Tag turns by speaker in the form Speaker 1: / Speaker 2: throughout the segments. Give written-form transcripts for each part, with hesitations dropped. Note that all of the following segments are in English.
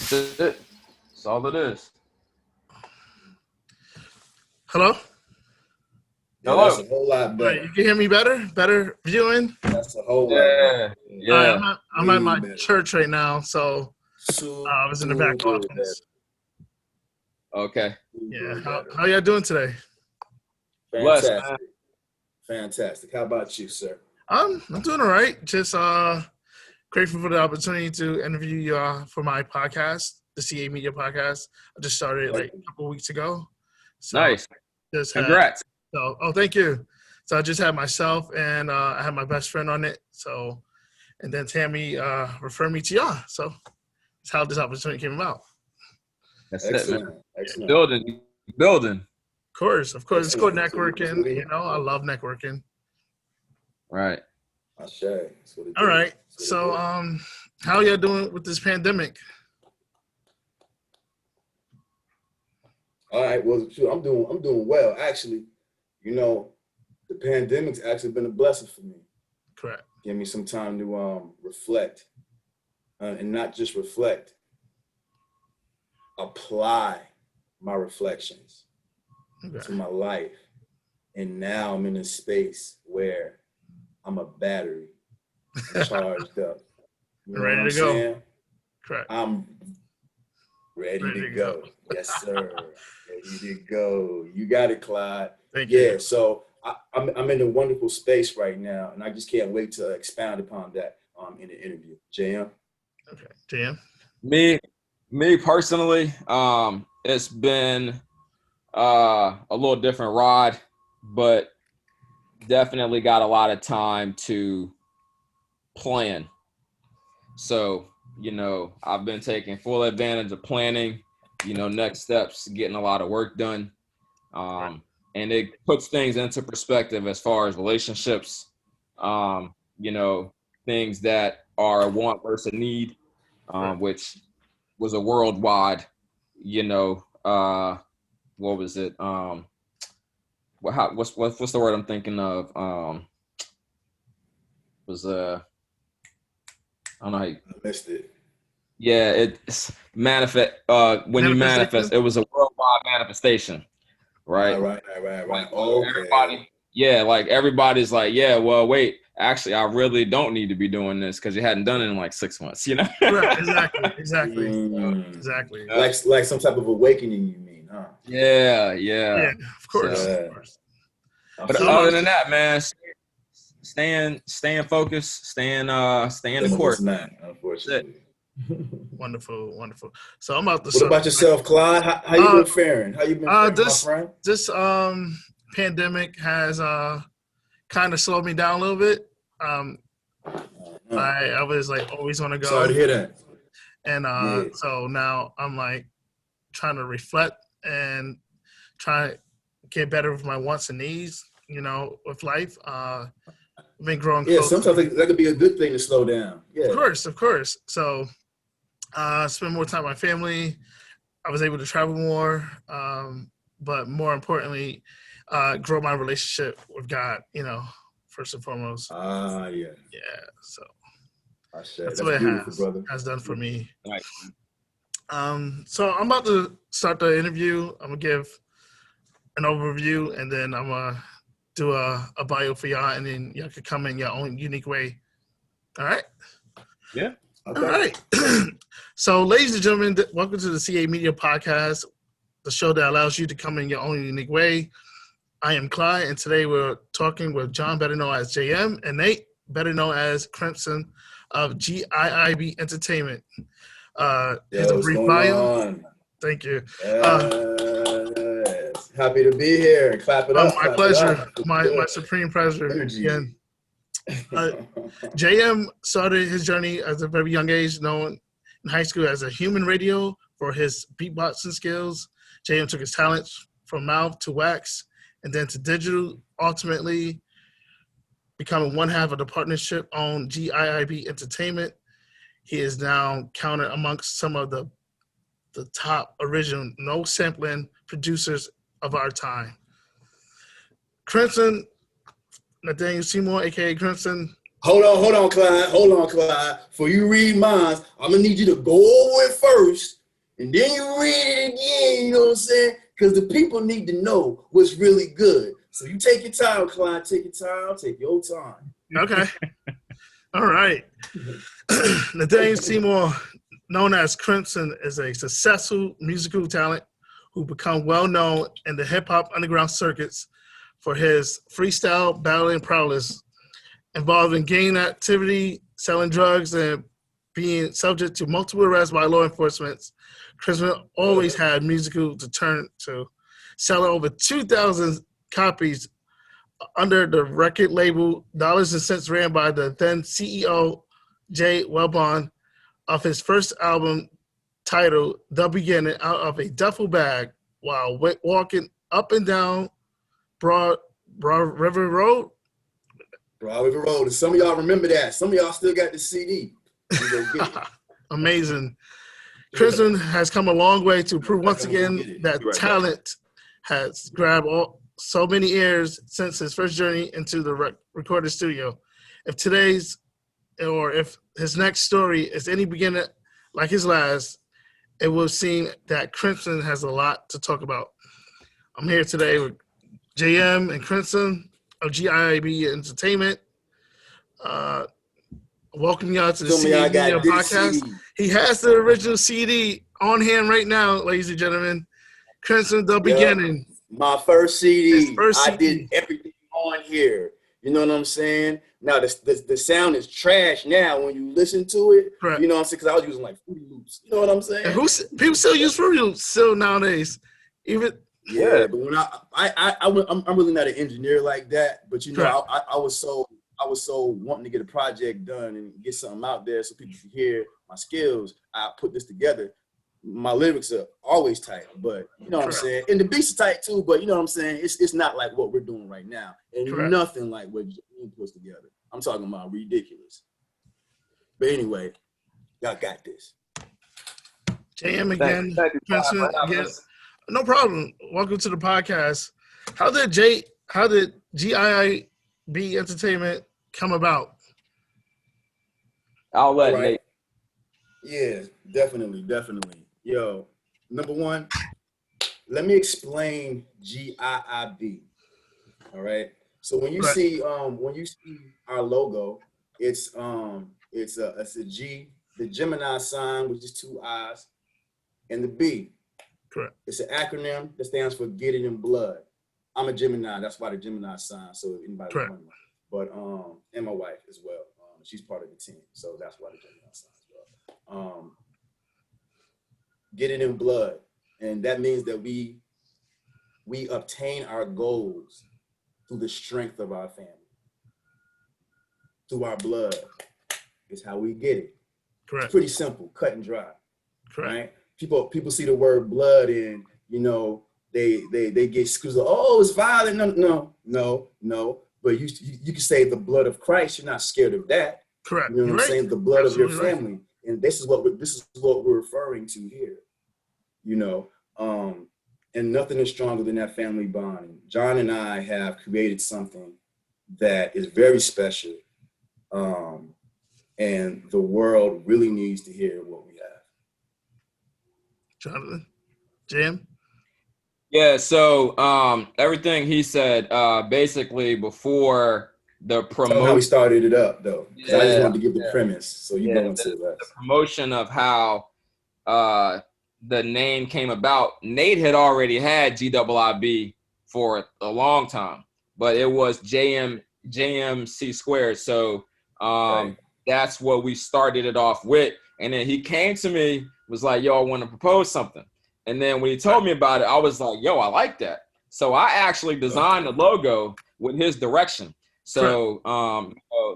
Speaker 1: That's it. That's all it is.
Speaker 2: Hello?
Speaker 3: Yeah,
Speaker 1: Hello.
Speaker 3: that's a whole lot better.
Speaker 2: Right, you can hear me better? Better viewing?
Speaker 3: That's a whole lot better.
Speaker 1: Yeah.
Speaker 2: All right, I'm at
Speaker 3: Way
Speaker 2: my
Speaker 3: better.
Speaker 2: church right now, so I was in the back
Speaker 3: Super
Speaker 2: office.
Speaker 1: Okay.
Speaker 2: Yeah.
Speaker 3: better.
Speaker 2: How y'all doing today?
Speaker 1: Blessed,
Speaker 3: Fantastic.
Speaker 1: man.
Speaker 3: Fantastic. How about you, sir?
Speaker 2: I'm doing all right. Just grateful for the opportunity to interview you for my podcast, the CAMEDIA Podcast. I just started like a couple of weeks ago. So
Speaker 1: Nice.
Speaker 2: just
Speaker 1: Congrats.
Speaker 2: thank you. So I just had myself and I had my best friend on it. So, and then Tammy referred me to y'all. So that's how this opportunity came about.
Speaker 1: That's
Speaker 3: Excellent.
Speaker 1: it, man.
Speaker 3: Excellent.
Speaker 1: Building.
Speaker 2: Of course. It's called
Speaker 3: Excellent.
Speaker 2: networking. You know, I love networking.
Speaker 1: Right.
Speaker 2: All right. So, how y'all doing with this pandemic?
Speaker 3: All right. Well, shoot, I'm doing well. Actually, you know, the pandemic's actually been a blessing for me.
Speaker 2: Correct.
Speaker 3: Give me some time to reflect, and not just reflect. Apply my reflections to my life, and now I'm in a space where I'm a battery, I'm charged up. You know
Speaker 2: Ready
Speaker 3: what I'm
Speaker 2: to go.
Speaker 3: saying?
Speaker 2: Correct.
Speaker 3: I'm ready to go. Yes, sir. Ready to go. You got it, Clyde.
Speaker 2: Thank you.
Speaker 3: Yeah. So I'm in a wonderful space right now, and I just can't wait to expound upon that in the interview. JM.
Speaker 2: Okay. JM.
Speaker 1: Me personally, it's been a little different ride, but definitely got a lot of time to plan. So, you know, I've been taking full advantage of planning, you know, next steps, getting a lot of work done. And it puts things into perspective as far as relationships, you know, things that are a want versus a need, which was a worldwide, you know, what was it? What's the word I'm thinking of? I don't know how you,
Speaker 3: I missed it.
Speaker 1: yeah, it's manifest. When you manifest, it was a worldwide manifestation, right?
Speaker 3: Right.
Speaker 1: Like,
Speaker 3: Okay.
Speaker 1: everybody, yeah, like everybody's like, yeah, well, wait, actually, I really don't need to be doing this because you hadn't done it in like 6 months, you know?
Speaker 2: Right. Exactly. Exactly.
Speaker 3: Like some type of awakening, you mean, huh?
Speaker 1: Yeah.
Speaker 2: Yeah. Of course.
Speaker 1: So,
Speaker 2: Of course.
Speaker 1: but
Speaker 2: So
Speaker 1: other than that, man, staying focused, staying the course.
Speaker 3: Not, unfortunately.
Speaker 2: Wonderful. So I'm about to
Speaker 3: What
Speaker 2: start.
Speaker 3: about yourself, Clyde? How you been faring? How you been faring, my friend?
Speaker 2: This pandemic has kind of slowed me down a little bit. I was like always on the go.
Speaker 3: Sorry to hear that.
Speaker 2: And so now I'm like trying to reflect and try to get better with my wants and needs, you know, with life. I've been growing close.
Speaker 3: Yeah, sometimes that could be a good thing to slow down. Yeah.
Speaker 2: Of course. So spend more time with my family. I was able to travel more, but more importantly, grow my relationship with God, you know, first and foremost.
Speaker 3: Yeah.
Speaker 2: Yeah, so
Speaker 3: That's
Speaker 2: what
Speaker 3: it
Speaker 2: has done for me.
Speaker 1: Right.
Speaker 2: So I'm about to start the interview. I'm gonna give an overview, and then I'm gonna do a bio for y'all, and then y'all can come in your own unique way. All right?
Speaker 1: Yeah.
Speaker 3: Okay.
Speaker 2: All right. So, ladies and gentlemen, welcome to the CAMEDIA Podcast, the show that allows you to come in your own unique way. I am Clyde, and today we're talking with John, better known as JM, and Nate, better known as Cremson of GIIB Entertainment. Here's a brief bio. Thank you.
Speaker 3: Yes. Happy to be here and clap it up.
Speaker 2: My pleasure. My supreme pleasure. Again. JM started his journey at a very young age, known in high school as a human radio for his beatboxing skills. JM took his talents from mouth to wax and then to digital, ultimately becoming one half of the partnership on GIIB Entertainment. He is now counted amongst some of the top original no sampling producers of our time. Cremson, Nathaniel Seymour, aka Cremson,
Speaker 3: Hold on, Clyde. Before you read mine, I'm gonna need you to go over it first, and then you read it again. You know what I'm saying? Because the people need to know what's really good. So you take your time, Clyde. Take your time. Take your time.
Speaker 2: Okay. All right. Nathaniel Seymour, known as Cremson, is a successful musical talent who become well known in the hip hop underground circuits for his freestyle battling prowess, involving gang activity, selling drugs, and being subject to multiple arrests by law enforcement. Cremson always had musical to turn to, selling over 2,000 copies under the record label Dollars and Cents, ran by the then CEO Jay Wellborn, of his first album titled The Beginning, out of a duffel bag while walking up and down Broad River Road.
Speaker 3: Broad River Road. And some of y'all remember that. Some of y'all still got the CD.
Speaker 2: Amazing. Cremson has come a long way to prove once again that talent has grabbed so many ears since his first journey into the recording studio. If his next story is any beginning like his last, it will seem that Cremson has a lot to talk about. I'm here today with JM and Cremson of GIIB Entertainment. Welcome y'all to the CAMEDIA Podcast. CD. He has the original CD on hand right now, ladies and gentlemen. Cremson, The Beginning.
Speaker 3: My first CD. I did everything on here. You know what I'm saying? Now, the sound is trash now when you listen to it. Right. You know what I'm saying? Because I was using like Fruity Loops. You know what I'm saying?
Speaker 2: And people still use Fruity Loops still nowadays.
Speaker 3: Yeah, but when I'm really not an engineer like that. But you know, I was so wanting to get a project done and get something out there so people can hear my skills. I put this together. My lyrics are always tight, but you know what I'm saying? And the beats are tight too, but you know what I'm saying? It's not like what we're doing right now. And nothing like what Jane puts together. I'm talking about ridiculous. But anyway, y'all got this.
Speaker 2: JM again. Cremson again. No problem. Welcome to the podcast. How did GIIB Entertainment come about?
Speaker 1: I'll let Nate.
Speaker 3: Yeah, definitely. Yo, number one, let me explain GIIB. All right. So when you see our logo, it's a G, the Gemini sign, which is 2 eyes, and the B.
Speaker 2: Correct.
Speaker 3: It's an acronym that stands for Get It in Blood. I'm a Gemini, that's why the Gemini sign. So anybody wondering. But and my wife as well. She's part of the team, so that's why the Gemini sign as well. Get it in blood, and that means that we obtain our goals through the strength of our family, through our blood. Is how we get it.
Speaker 2: Correct.
Speaker 3: It's pretty simple, cut and dry.
Speaker 2: Correct.
Speaker 3: Right? People see the word blood and you know they get screwed up. Oh, it's violent. No. But you can say the blood of Christ. You're not scared of that.
Speaker 2: Correct.
Speaker 3: You know what I'm saying? The blood of your family, and this is what we're referring to here. You know, and nothing is stronger than that family bond. John and I have created something that is very special, and the world really needs to hear what we have.
Speaker 2: Jonathan, Jim.
Speaker 1: Yeah, so everything he said, basically before the promotion.
Speaker 3: How we started it up, though. Yeah, I just wanted to give the premise, so you go into
Speaker 1: the promotion of how the name came about. Nate had already had GIIB for a long time, but it was JMC squared. So that's what we started it off with. And then he came to me, was like, yo, I want to propose something. And then when he told me about it, I was like, yo, I like that. So I actually designed the logo with his direction. So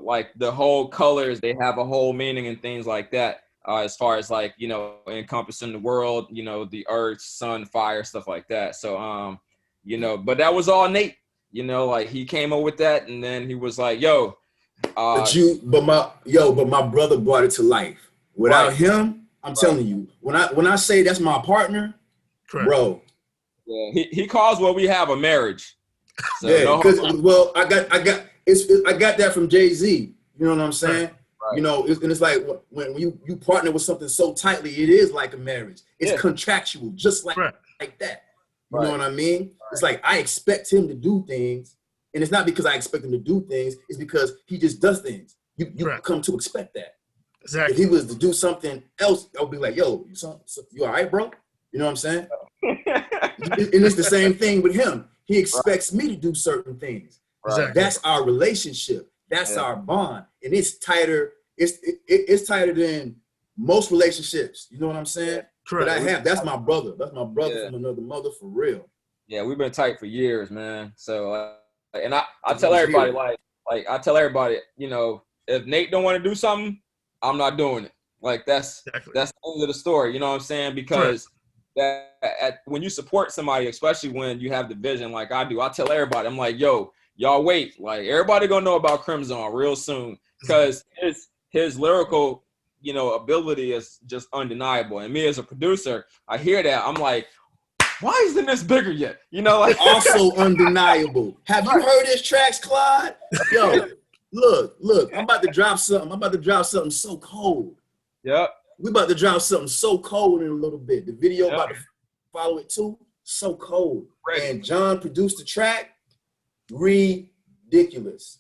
Speaker 1: like the whole colors, they have a whole meaning and things like that. As far as like, you know, encompassing the world, you know, the earth, sun, fire, stuff like that. So, you know, but that was all Nate, you know, like he came up with that and then he was like, yo.
Speaker 3: But my brother brought it to life. Without him, I'm telling you, when I say that's my partner, bro.
Speaker 1: Yeah, he calls what we have a marriage. So
Speaker 3: I got that from Jay-Z. You know what I'm saying?
Speaker 1: Right.
Speaker 3: You know, and it's like when you partner with something so tightly, it is like a marriage. It's contractual, just like that. You know what I mean? Right. It's like I expect him to do things, and it's not because I expect him to do things. It's because he just does things. You come to expect that.
Speaker 2: Exactly.
Speaker 3: If he was to do something else, I would be like, yo, you all right, bro? You know what I'm saying? And it's the same thing with him. He expects me to do certain things.
Speaker 2: Exactly.
Speaker 3: That's our relationship. That's our bond. And it's tighter. It's tighter than most relationships. You know what I'm saying?
Speaker 2: Correct.
Speaker 3: That I have. That's my brother. That's my brother from another mother for real.
Speaker 1: Yeah, we've been tight for years, man. So, and I tell everybody, like I tell everybody, you know, if Nate don't want to do something, I'm not doing it. Like that's the end of the story. You know what I'm saying? Because when you support somebody, especially when you have the vision like I do, I tell everybody, I'm like, yo, y'all wait. Like everybody gonna know about Cremson real soon because his lyrical, you know, ability is just undeniable. And me as a producer, I hear that, I'm like, why isn't this bigger yet? You know, like
Speaker 3: also undeniable. Have you heard his tracks, Clyde? Yo, look, I'm about to drop something so cold.
Speaker 1: Yep.
Speaker 3: We about to drop something so cold in a little bit. The video about to follow it too. So cold. Right. And John produced the track. Ridiculous.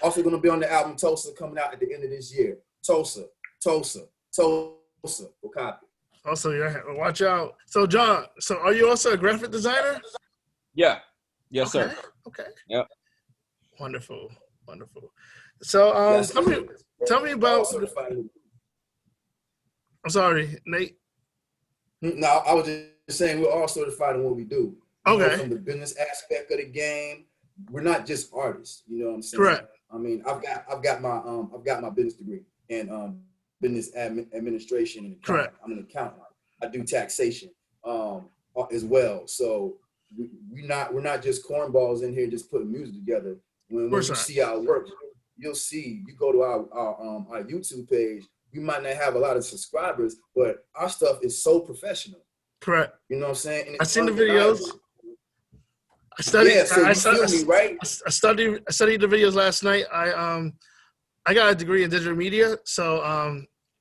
Speaker 3: Also gonna be on the album Tulsa coming out at the end of this year. Tulsa. Go copy.
Speaker 2: Also, watch out. So John, are you also a graphic designer?
Speaker 1: Yeah. Yes, sir.
Speaker 2: Okay.
Speaker 1: Yep.
Speaker 2: Wonderful. So tell me about. I'm sorry, Nate.
Speaker 3: No, I was just saying we're all certified in what we do.
Speaker 2: Okay.
Speaker 3: You know, from the business aspect of the game, we're not just artists. You know what I'm saying?
Speaker 2: Correct.
Speaker 3: I mean, I've got my business degree in business administration and accounting.
Speaker 2: Correct.
Speaker 3: I'm an accountant. I do taxation as well. So we're not just cornballs in here just putting music together. When you see our work, you'll see. You go to our YouTube page. We might not have a lot of subscribers, but our stuff is so professional.
Speaker 2: Correct.
Speaker 3: You know what I'm saying? And
Speaker 2: I seen the videos. I studied the videos last night. I got a degree in digital media, so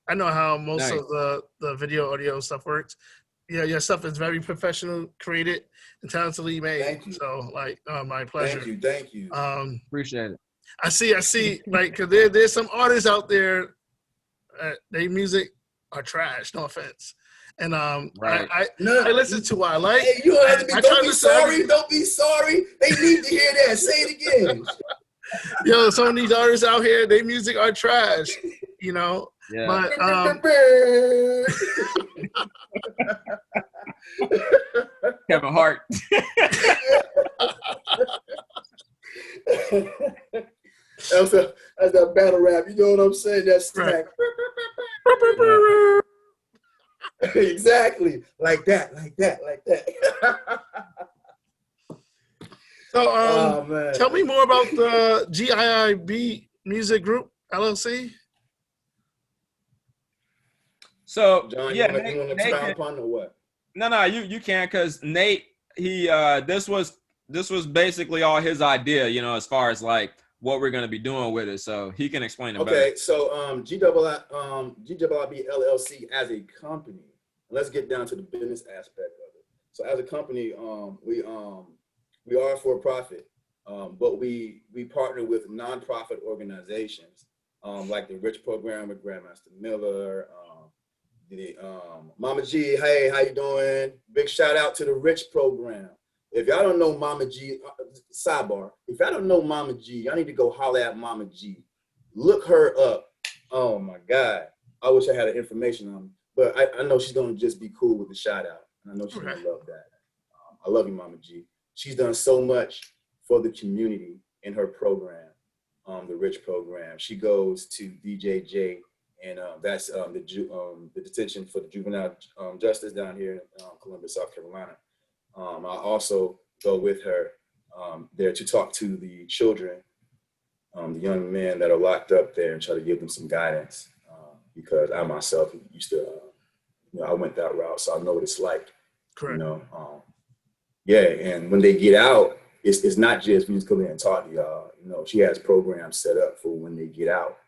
Speaker 2: I know how most of the video audio stuff works. Yeah, your stuff is very professional, created, and talentedly made.
Speaker 3: Thank you.
Speaker 2: So, my pleasure.
Speaker 3: Thank you.
Speaker 1: Appreciate it.
Speaker 2: I see, because there's some artists out there, their music are trash. No offense. And I listen to what I like.
Speaker 3: Hey, you don't have to be. Don't be sorry. They need to hear that. Say it again.
Speaker 2: Yo, some of these artists out here, their music are trash. You know.
Speaker 1: Yeah.
Speaker 2: But
Speaker 1: Kevin Hart.
Speaker 3: That's a battle rap. You know what I'm saying? That's smack. Exactly. Like that.
Speaker 2: So, tell me more about the GIIB Music Group, LLC.
Speaker 1: So,
Speaker 3: John,
Speaker 1: you
Speaker 3: want to expound upon or what?
Speaker 1: No, you can, because Nate, he this was basically all his idea, you know, as far as like what we're gonna be doing with it. So he can explain it better.
Speaker 3: Okay, so GIIB LLC as a company. Let's get down to the business aspect of it. So as a company, we are for profit, but we partner with nonprofit organizations like the Rich Program with Grandmaster Miller, the Mama G. Hey, how you doing? Big shout out to the Rich Program. If y'all don't know Mama G, sidebar. If y'all don't know Mama G, y'all need to go holler at Mama G. Look her up. Oh my God, I wish I had the information on me. But I know she's gonna just be cool with the shout out, and I know she's gonna love that. I love you, Mama G. She's done so much for the community in her program, the Rich Program. She goes to DJJ, and that's the detention for the juvenile justice down here in Columbus, South Carolina. I also go with her there to talk to the children, the young men that are locked up there, and try to give them some guidance. Because I myself used to, I went that route, so I know what it's like.
Speaker 2: Correct.
Speaker 3: You know, and when they get out, it's not just we just come in and talk to y'all. You know, she has programs set up for when they get out.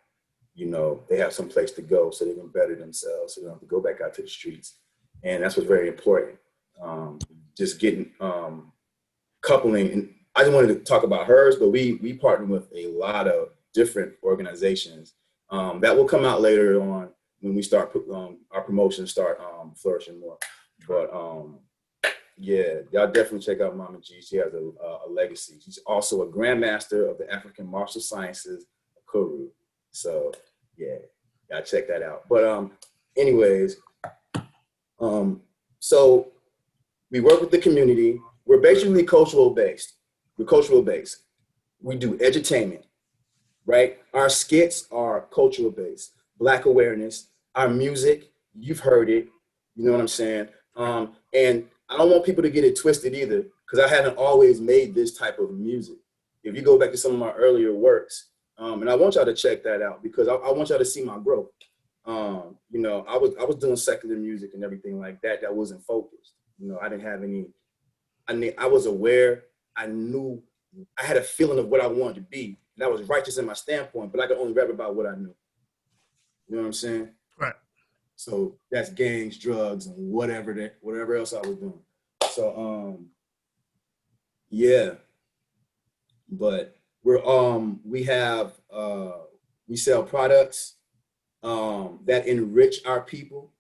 Speaker 3: You know, they have some place to go so they can better themselves, so they don't have to go back out to the streets. And that's what's very important. Just getting coupling. And I just wanted to talk about hers, but we partner with a lot of different organizations that will come out later on when we start our promotions start flourishing more. But yeah, y'all definitely check out Mama G. She has a legacy. She's also a grandmaster of the African martial sciences, Kuru. So yeah, y'all check that out. But anyways, so we work with the community. We're basically cultural based. We're cultural based. We do edutainment, right? Our skits are cultural based. Black awareness, our music, you've heard it. You know what I'm saying? And I don't want people to get it twisted either, because I haven't always made this type of music. If you go back to some of my earlier works, and I want y'all to check that out, because I want y'all to see my growth. You know, I was doing secular music and everything like that. That wasn't focused. You know, I didn't have any. I was aware. I knew. I had a feeling of what I wanted to be, and I was righteous in my standpoint. But I could only rap about what I knew. You know what I'm saying?
Speaker 2: Right.
Speaker 3: So that's gangs, drugs, and whatever else I was doing. So yeah. But we sell products that enrich our people.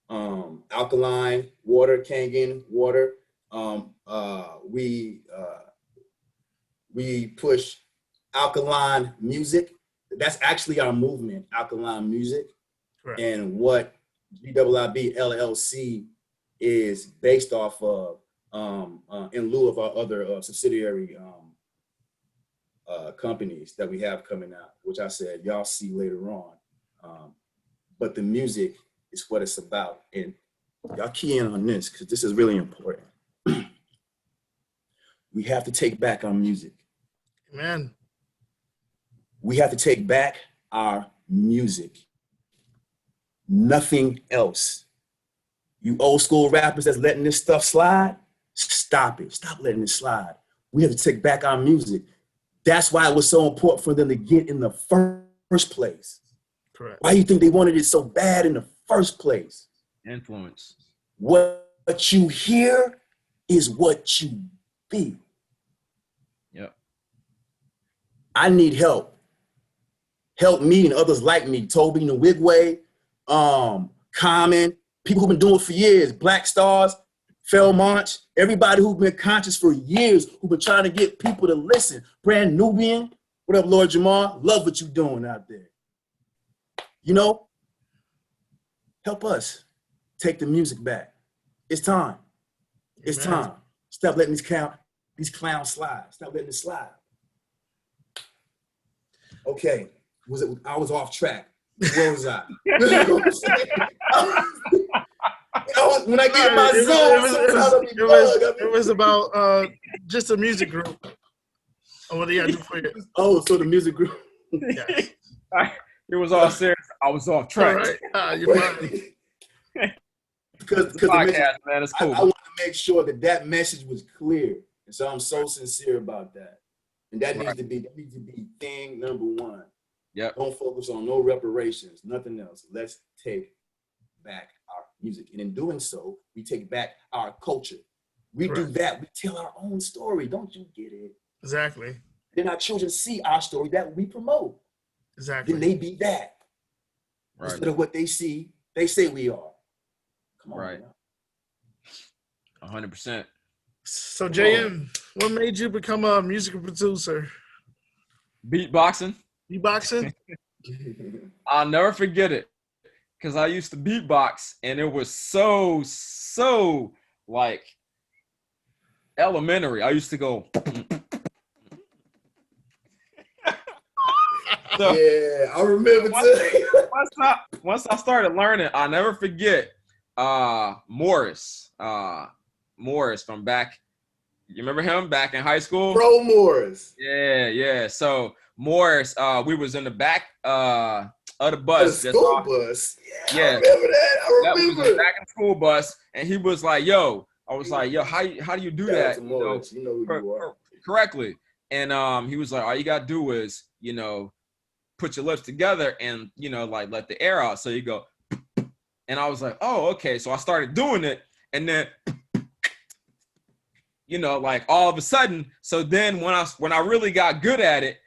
Speaker 3: Alkaline water, Kangen water. We push alkaline music. That's actually our movement, alkaline music. Correct. And what GIIB LLC is based off of, in lieu of our other subsidiary companies that we have coming out, which I said y'all see later on. But the music is what it's about. And y'all key in on this, because this is really important. We have to take back our music.
Speaker 2: Amen.
Speaker 3: We have to take back our music. Nothing else. You old school rappers that's letting this stuff slide, stop it. Stop letting it slide. We have to take back our music. That's why it was so important for them to get in the first place.
Speaker 2: Correct.
Speaker 3: Why do you think they wanted it so bad in the first place?
Speaker 1: Influence.
Speaker 3: What you hear is what you be.
Speaker 1: Yep.
Speaker 3: I need help. Help me and others like me. Toby Nwigwe, Common, people who've been doing it for years, Black Stars, Felmont, everybody who's been conscious for years, who've been trying to get people to listen. Brand Nubian, what up, Lord Jamar? Love what you're doing out there. You know, help us take the music back. It's time. It's time. Stop letting these clowns slide. Stop letting it slide. Okay, I was off track. Where was I? When I get in my zone,
Speaker 2: it was about just a music group. Oh, what do you got to do for you?
Speaker 3: Oh, so the music group.
Speaker 2: Yes.
Speaker 1: It was all serious. I was off track.
Speaker 2: Right. You're fine.
Speaker 3: Because
Speaker 1: podcast, man, it's cool.
Speaker 3: I want to make sure that message was clear, and so I'm so sincere about that. And that needs to be thing number one.
Speaker 1: Yep.
Speaker 3: Don't focus on no reparations, nothing else. Let's take back our music, and in doing so, we take back our culture. We do that. We tell our own story. Don't you get it?
Speaker 2: Exactly.
Speaker 3: Then our children see our story that we promote.
Speaker 2: Exactly.
Speaker 3: Then they be that. Right. Instead of what they see, they say we are. Come on.
Speaker 1: Right. 100%.
Speaker 2: So, JM, what made you become a musical producer?
Speaker 1: Beatboxing.
Speaker 2: Beatboxing?
Speaker 1: I'll never forget it, because I used to beatbox, and it was so like elementary. I used to go.
Speaker 3: So, yeah, I remember too.
Speaker 1: Once I started learning, I'll never forget Morris from back. You remember him back in high school?
Speaker 3: Bro Morris.
Speaker 1: Yeah. So Morris, we was in the back of the bus.
Speaker 3: The school bus. Yeah. I remember that.
Speaker 1: That was in the back of the school bus, and he was like, "Yo, I was like, yo, how do you do
Speaker 3: Shout out
Speaker 1: that?
Speaker 3: to Morris. You know who you are.
Speaker 1: Correctly. And he was like, all you gotta do is, put your lips together and, like let the air out. So you go, and I was like, oh, okay. So I started doing it, and then, like all of a sudden. So then when I really got good at it,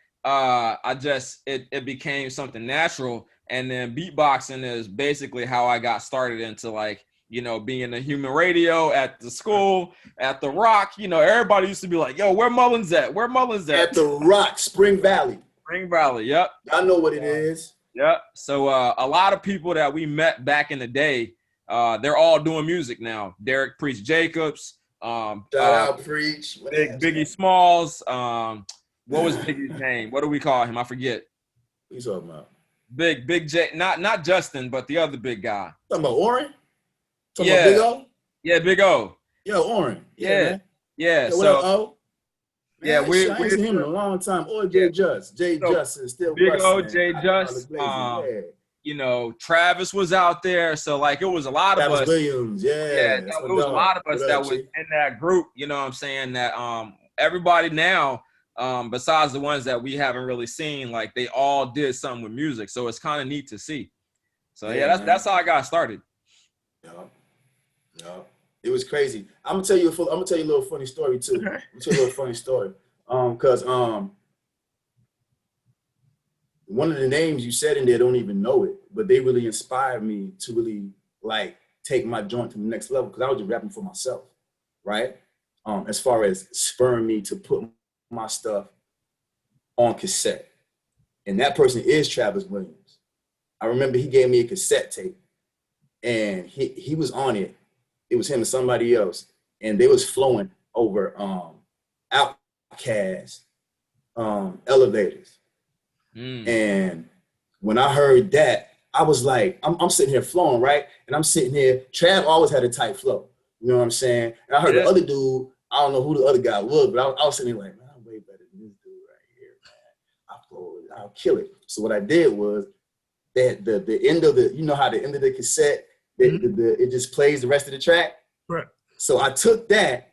Speaker 1: it became something natural. And then beatboxing is basically how I got started into like, being a human radio at the school, at the Rock. Everybody used to be like, yo, where Mullins at? Where Mullins at?
Speaker 3: At the Rock, Spring Valley.
Speaker 1: Spring Valley, yep.
Speaker 3: Y'all know what it is.
Speaker 1: Yep. So a lot of people that we met back in the day, they're all doing music now. Derek Preach Jacobs.
Speaker 3: Shout out Preach.
Speaker 1: Biggie Smalls. What was Biggie's name? What do we call him? I forget.
Speaker 3: What you talking about?
Speaker 1: Big J, not Justin, but the other big guy.
Speaker 3: Talking about Oren? Talking
Speaker 1: Yeah.
Speaker 3: about Big O?
Speaker 1: Yeah, Big O.
Speaker 3: Yo, Oren.
Speaker 1: Yeah.
Speaker 3: Man.
Speaker 1: Yeah.
Speaker 3: Yo, what
Speaker 1: So
Speaker 3: up, O? Man,
Speaker 1: yeah, we
Speaker 3: ain't seen him in a long time. Or Jay Just. Jay
Speaker 1: So,
Speaker 3: Just is still
Speaker 1: Big O,
Speaker 3: busting,
Speaker 1: Jay
Speaker 3: man.
Speaker 1: Just, Travis was out there. So like it was a lot of
Speaker 3: Travis
Speaker 1: us.
Speaker 3: Williams,
Speaker 1: Yeah, it was a lot of us that was in that group, you know what I'm saying? That everybody now, besides the ones that we haven't really seen, like they all did something with music. So it's kind of neat to see. So yeah, that's how I got started.
Speaker 3: Yeah. It was crazy. I'm gonna tell you a little funny story too. I'm gonna tell you a little funny story. Cause one of the names you said in there, don't even know it, but they really inspired me to really like take my joint to the next level. Cause I was just rapping for myself, right? As far as spurring me to put my stuff on cassette. And that person is Travis Williams. I remember he gave me a cassette tape and he was on it. It was him and somebody else. And they was flowing over Outkast Elevators. And when I heard that, I was like, I'm sitting here flowing, right? And I'm sitting here, Trav always had a tight flow. You know what I'm saying? And I heard the other dude, I don't know who the other guy was, but I was sitting there like, man, I'm way better than this dude right here, man. I'll kill it. So what I did was that the end of the, you know how the end of the cassette, it just plays the rest of the track.
Speaker 2: Right.
Speaker 3: So I took that,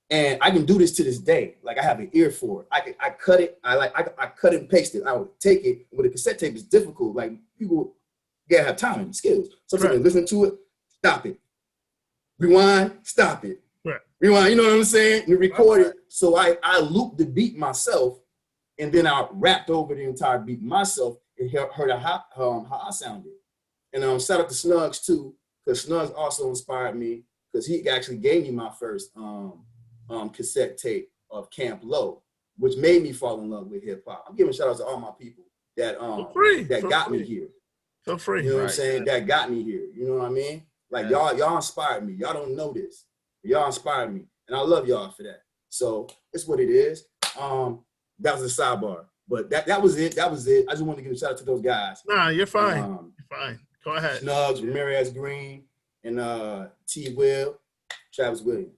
Speaker 3: and I can do this to this day. Like I have an ear for it. I cut it. I cut it and paste it. I would take it. With a cassette tape, it's difficult. Like people gotta have time and skills. Sometimes you listen to it, stop it, rewind, stop it, rewind. You know what I'm saying? You record it. So I looped the beat myself, and then I rapped over the entire beat myself and heard how I sounded. And shout out to Snugs too, because Snugs also inspired me, because he actually gave me my first cassette tape of Camp Low, which made me fall in love with hip hop. I'm giving shout outs to all my people that got me here.
Speaker 2: So free.
Speaker 3: You know what I'm saying? That got me here. You know what I mean? Like y'all inspired me. Y'all don't know this. Y'all inspired me. And I love y'all for that. So it's what it is. That was a sidebar. But that was it. That was it. I just wanted to give a shout out to those guys.
Speaker 2: Nah, you're fine. You're fine. Go ahead.
Speaker 3: Snugs, Ramirez Green, and T. Will, Travis Williams.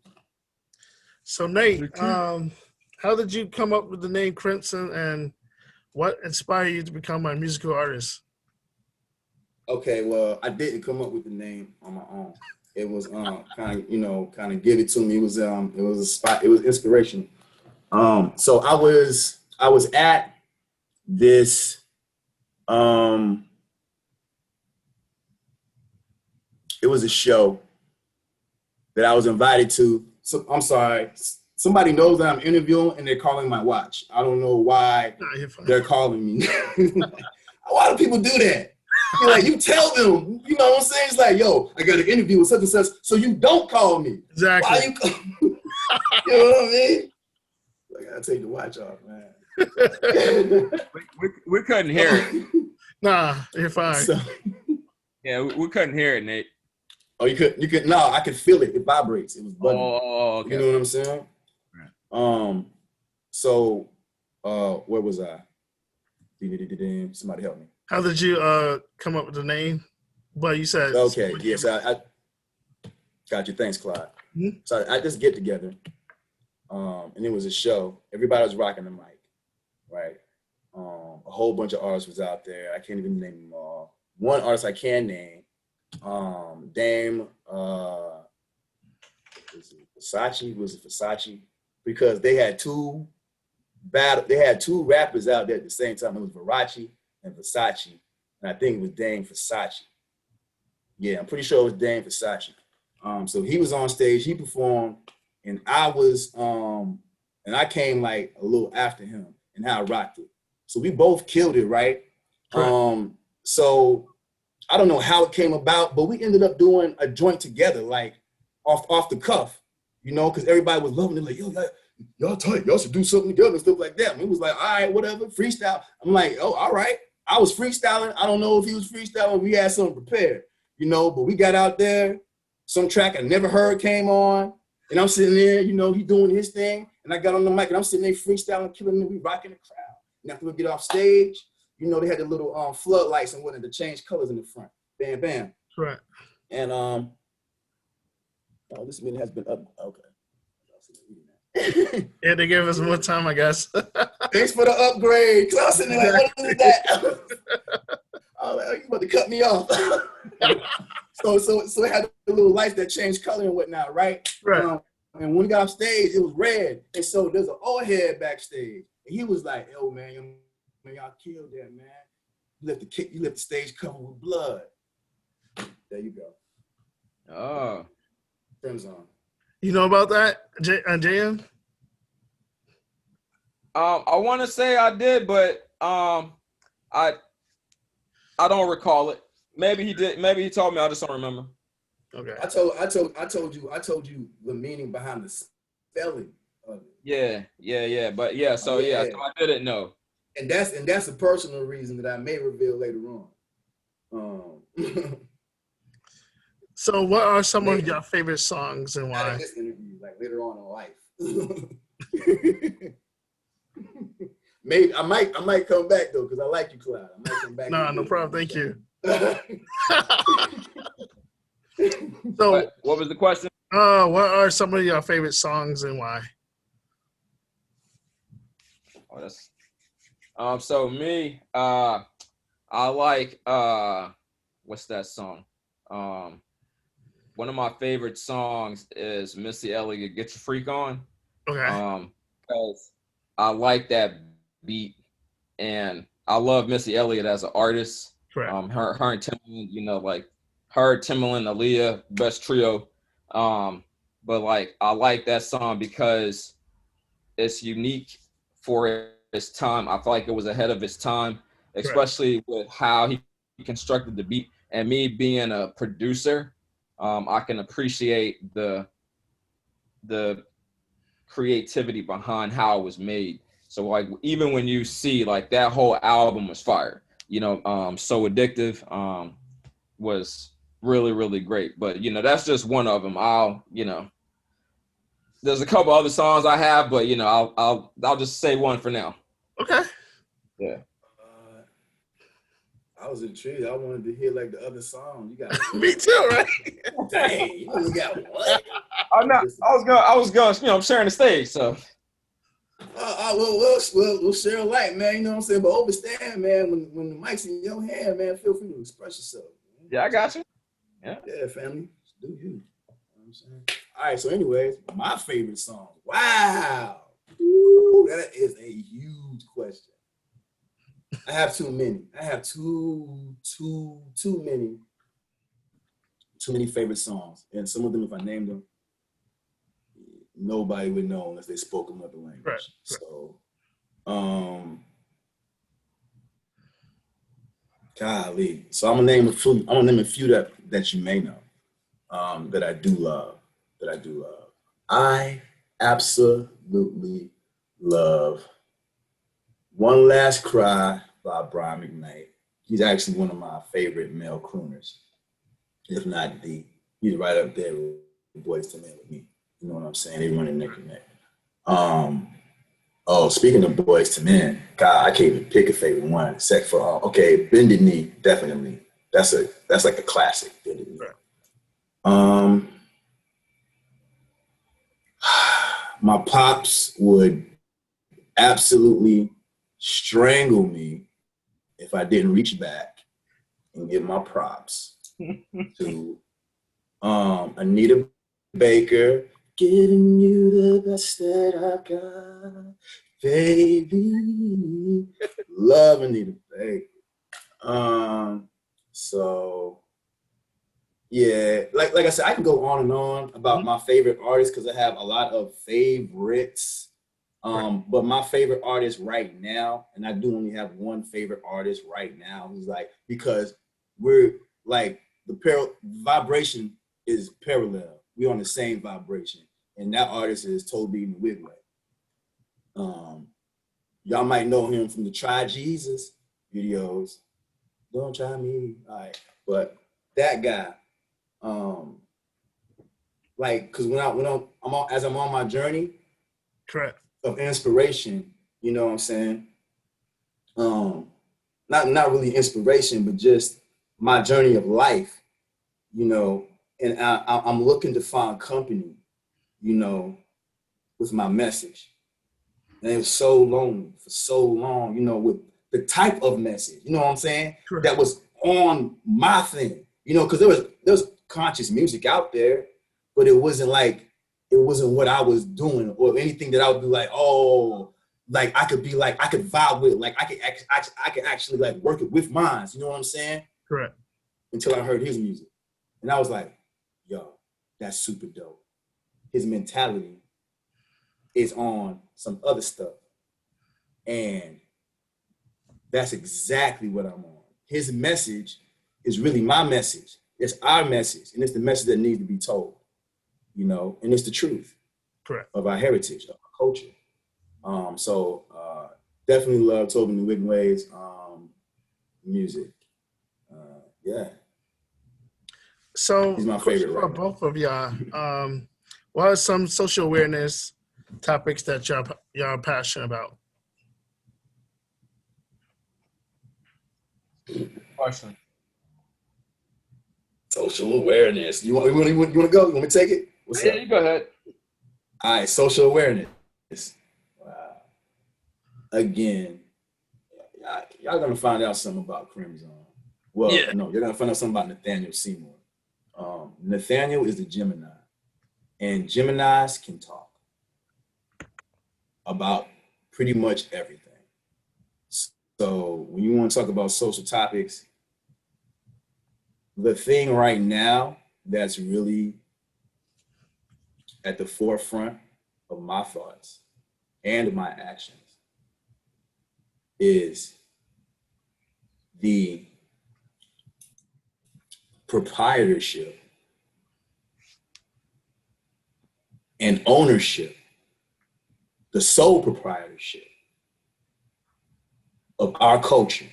Speaker 2: So Nate, how did you come up with the name Cremson, and what inspired you to become a musical artist?
Speaker 3: Okay, well, I didn't come up with the name on my own. It was kind of give it to me. It was a spot. It was inspiration. So I was at this it was a show that I was invited to. So I'm sorry. Somebody knows that I'm interviewing and they're calling my watch. I don't know why they're calling me. Why do people do that? You're like, you tell them, you know what I'm saying? It's like, yo, I got an interview with such and such, so you don't call me.
Speaker 2: Exactly.
Speaker 3: Why you call me? You know what I mean? I gotta take the watch off, man.
Speaker 1: we couldn't hear it.
Speaker 2: Nah, you're fine.
Speaker 3: So,
Speaker 1: yeah, we couldn't hear it, Nate.
Speaker 3: Oh, you could. No, I could feel it. It vibrates. It was buzzing.
Speaker 1: Oh, okay.
Speaker 3: You know what I'm saying? Right. So, where was I? Somebody help me.
Speaker 2: How did you come up with the name? Well, you said
Speaker 3: okay. Yes, I got you. Thanks, Clyde. Mm-hmm. So I just get together, and it was a show. Everybody was rocking the mic, right? A whole bunch of artists was out there. I can't even name them all. One artist I can name, Dame. What's Versace, was it Versace? Because they had two rappers out there at the same time. It was Versace and Versace. And I think it was Dame Versace. Yeah, I'm pretty sure it was Dame Versace. So he was on stage, he performed, and I came like a little after him, and how I rocked it. So we both killed it, right? So I don't know how it came about, but we ended up doing a joint together, like off the cuff, you know, because everybody was loving it, like, yo, y'all tight, y'all should do something together and stuff like that. And it was like, all right, whatever, freestyle. I'm like, oh, all right. I was freestyling. I don't know if he was freestyling. We had something prepared, you know, but we got out there. Some track I never heard came on, and I'm sitting there, you know, he doing his thing, and I got on the mic, and I'm sitting there freestyling, killing it, we rocking the crowd. And after we get off stage, you know, they had the little floodlights and wanted to change colors in the front. Bam, bam.
Speaker 2: Right.
Speaker 3: And this minute has been up. Okay.
Speaker 2: Yeah, they gave us more time, I guess.
Speaker 3: Thanks for the upgrade. Cause I was sitting there like, what is that? I was like, oh, you about to cut me off. So it had the little lights that changed color and whatnot, right?
Speaker 2: Right.
Speaker 3: And when we got off stage, it was red. And so there's an old head backstage. And he was like, yo, man, y'all killed that, man. You left the stage covered with blood. There you go.
Speaker 1: Oh.
Speaker 3: Cremson.
Speaker 2: You know about that, JM?
Speaker 1: I want to say I did, but I don't recall it. Maybe he did. Maybe he told me. I just don't remember.
Speaker 3: Okay. I told you the meaning behind the spelling of it.
Speaker 1: Yeah. But yeah. So yeah. So I didn't know.
Speaker 3: And that's a personal reason that I may reveal later on.
Speaker 2: So what are some of your favorite songs and why?
Speaker 3: This interview, like later on in life. Maybe I might come back though, because I like you, Clyde. I might come back.
Speaker 2: No problem. Thank you.
Speaker 1: So what was the question?
Speaker 2: What are some of your favorite songs and why?
Speaker 1: Oh, that's so me, I like what's that song? One of my favorite songs is Missy Elliott, Get Your Freak On.
Speaker 2: Okay.
Speaker 1: Because I like that beat, and I love Missy Elliott as an artist.
Speaker 2: Correct.
Speaker 1: Her and Timbaland, you know, like her, Timbaland, Aaliyah, best trio. But like I like that song because it's unique for its time. I feel like it was ahead of its time, especially with how he constructed the beat. And me being a producer, I can appreciate the creativity behind how it was made. So like even when you see like that whole album was fire, you know, So Addictive was really, really great. But you know, that's just one of them. There's a couple other songs I have, but you know, I'll just say one for now.
Speaker 2: Okay.
Speaker 1: Yeah.
Speaker 3: I was intrigued. I wanted to hear like the other song. You got
Speaker 2: me too, right?
Speaker 3: Dang, you only got what?
Speaker 1: I'm not. I was going. You know, I'm sharing the stage, so.
Speaker 3: We'll share a light, man. You know what I'm saying? But understand, man, when the mic's in your hand, man, feel free to express yourself. Man.
Speaker 1: Yeah, I got you.
Speaker 3: Yeah, family. Do you. You know what I'm saying? All right, so anyways, my favorite song. Wow. Ooh, that is a huge question. I have too many. I have too many favorite songs. And some of them, if I named them, nobody would know unless they spoke another language.
Speaker 2: Right.
Speaker 3: So, golly. So I'm gonna name a few that you may know, that I do love. I absolutely love One Last Cry by Brian McKnight. He's actually one of my favorite male crooners, if not the. He's right up there with Boyz II Men with me. You know what I'm saying? They running neck and neck. Speaking of Boyz II Men, God, I can't even pick a favorite one except for Bended Knee, definitely. That's like a classic, Bended Knee. My pops would absolutely strangle me if I didn't reach back and give my props to Anita Baker Giving you the best that I've got, baby. Love Anita, baby. So yeah, like I said, I can go on and on about my favorite artists because I have a lot of favorites. But my favorite artist right now, and I do only have one favorite artist right now, who's like, because we're like the vibration is parallel. We're on the same vibration, and that artist is Toby Nwigwe. Y'all might know him from the Try Jesus videos. Don't try me, all right. But that guy, like, cause when I'm on my journey,
Speaker 2: correct,
Speaker 3: of inspiration, you know what I'm saying? Not really inspiration, but just my journey of life, you know. And I'm looking to find company, you know, with my message. And it was so lonely for so long, you know, with the type of message, you know what I'm saying?
Speaker 2: correct.
Speaker 3: That was on my thing, you know, because there was conscious music out there, but it wasn't what I was doing or anything that I would be like, oh, like I could vibe with, like I could actually like work it with mine. You know what I'm saying?
Speaker 2: Correct.
Speaker 3: Until I heard his music. And I was like, yo, that's super dope. His mentality is on some other stuff. And that's exactly what I'm on. His message is really my message. It's our message. And it's the message that needs to be told. You know, and it's the truth.
Speaker 2: Correct.
Speaker 3: Of our heritage, of our culture. So definitely love Toby Nwigwe's music. Yeah.
Speaker 2: So,
Speaker 3: he's my favorite
Speaker 2: for
Speaker 3: right now.
Speaker 2: both of y'all, what are some social awareness topics that y'all are passionate about?
Speaker 1: Question.
Speaker 3: Social awareness. You want to go? You want me to take it? What's up?
Speaker 1: You go ahead.
Speaker 3: All right, social awareness. Wow. Again, y'all gonna find out something about Cremson. Well, no, you're gonna find out something about Nathaniel Seymour. Nathaniel is a Gemini, and Geminis can talk about pretty much everything. So when you want to talk about social topics, the thing right now that's really at the forefront of my thoughts and my actions is the proprietorship and ownership, the sole proprietorship of our culture.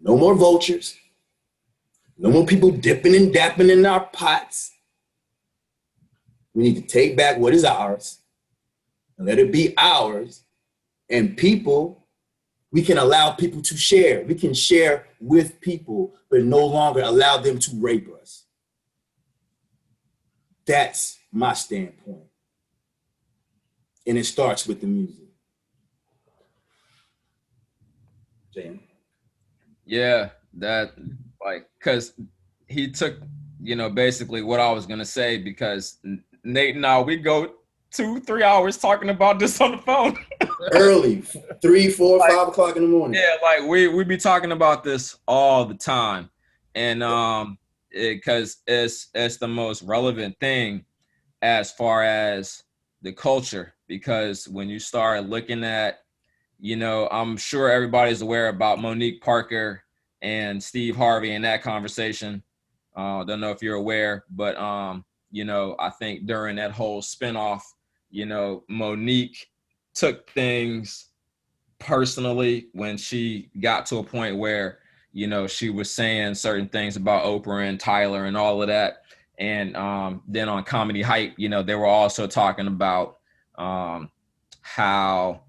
Speaker 3: No more vultures. No more people dipping and dapping in our pots. We need to take back what is ours and let it be ours. And people, we can allow people to share. We can share with people, but no longer allow them to rape us. That's my standpoint. And it starts with the music. Jan?
Speaker 1: Yeah, that, like, because he took, you know, basically what I was going to say, because Nate and I, we go 2-3 hours talking about this on the phone.
Speaker 3: Early, 3, 4, 5 o'clock in the morning.
Speaker 1: Yeah, like we be talking about this all the time. And because it's the most relevant thing as far as the culture, because when you start looking at, you know, I'm sure everybody's aware about Monique Parker and Steve Harvey and that conversation. Don't know if you're aware, but you know, I think during that whole spinoff, you know, Monique took things personally when she got to a point where, you know, she was saying certain things about Oprah and Tyler and all of that. And then on Comedy Hype, you know, they were also talking about how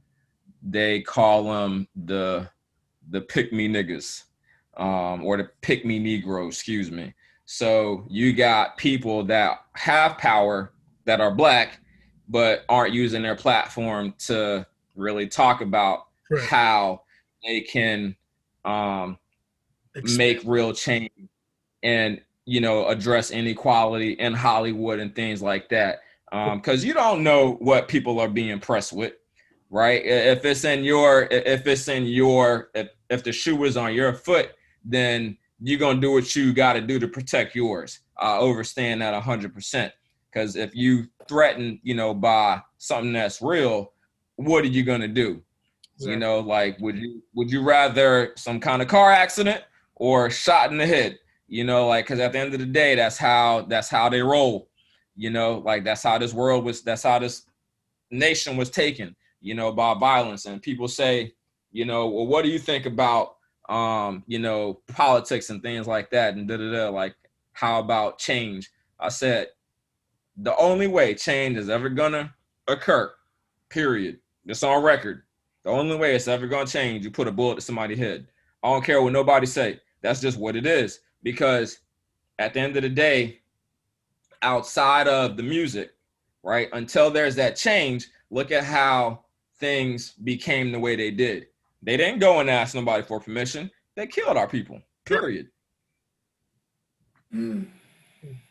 Speaker 1: they call them the pick me niggas or the pick me Negro, excuse me. So you got people that have power that are black, but aren't using their platform to really talk about how they can make real change. And address inequality in Hollywood and things like that. Because you don't know what people are being impressed with, right? If the shoe is on your foot, then you're gonna do what you got to do to protect yours. I understand that 100%. Because if you threaten, by something that's real, what are you gonna do?
Speaker 2: Exactly.
Speaker 1: Would you rather some kind of car accident or shot in the head? Because at the end of the day, that's how they roll. That's how this nation was taken, by violence. And people say, well, what do you think about, politics and things like that? And like, how about change? I said, the only way change is ever gonna occur, period. It's on record. The only way it's ever gonna change, you put a bullet to somebody's head. I don't care what nobody say. That's just what it is. Because at the end of the day, outside of the music, right? Until there's that change, look at how things became the way they did. They didn't go and ask nobody for permission. They killed our people, period.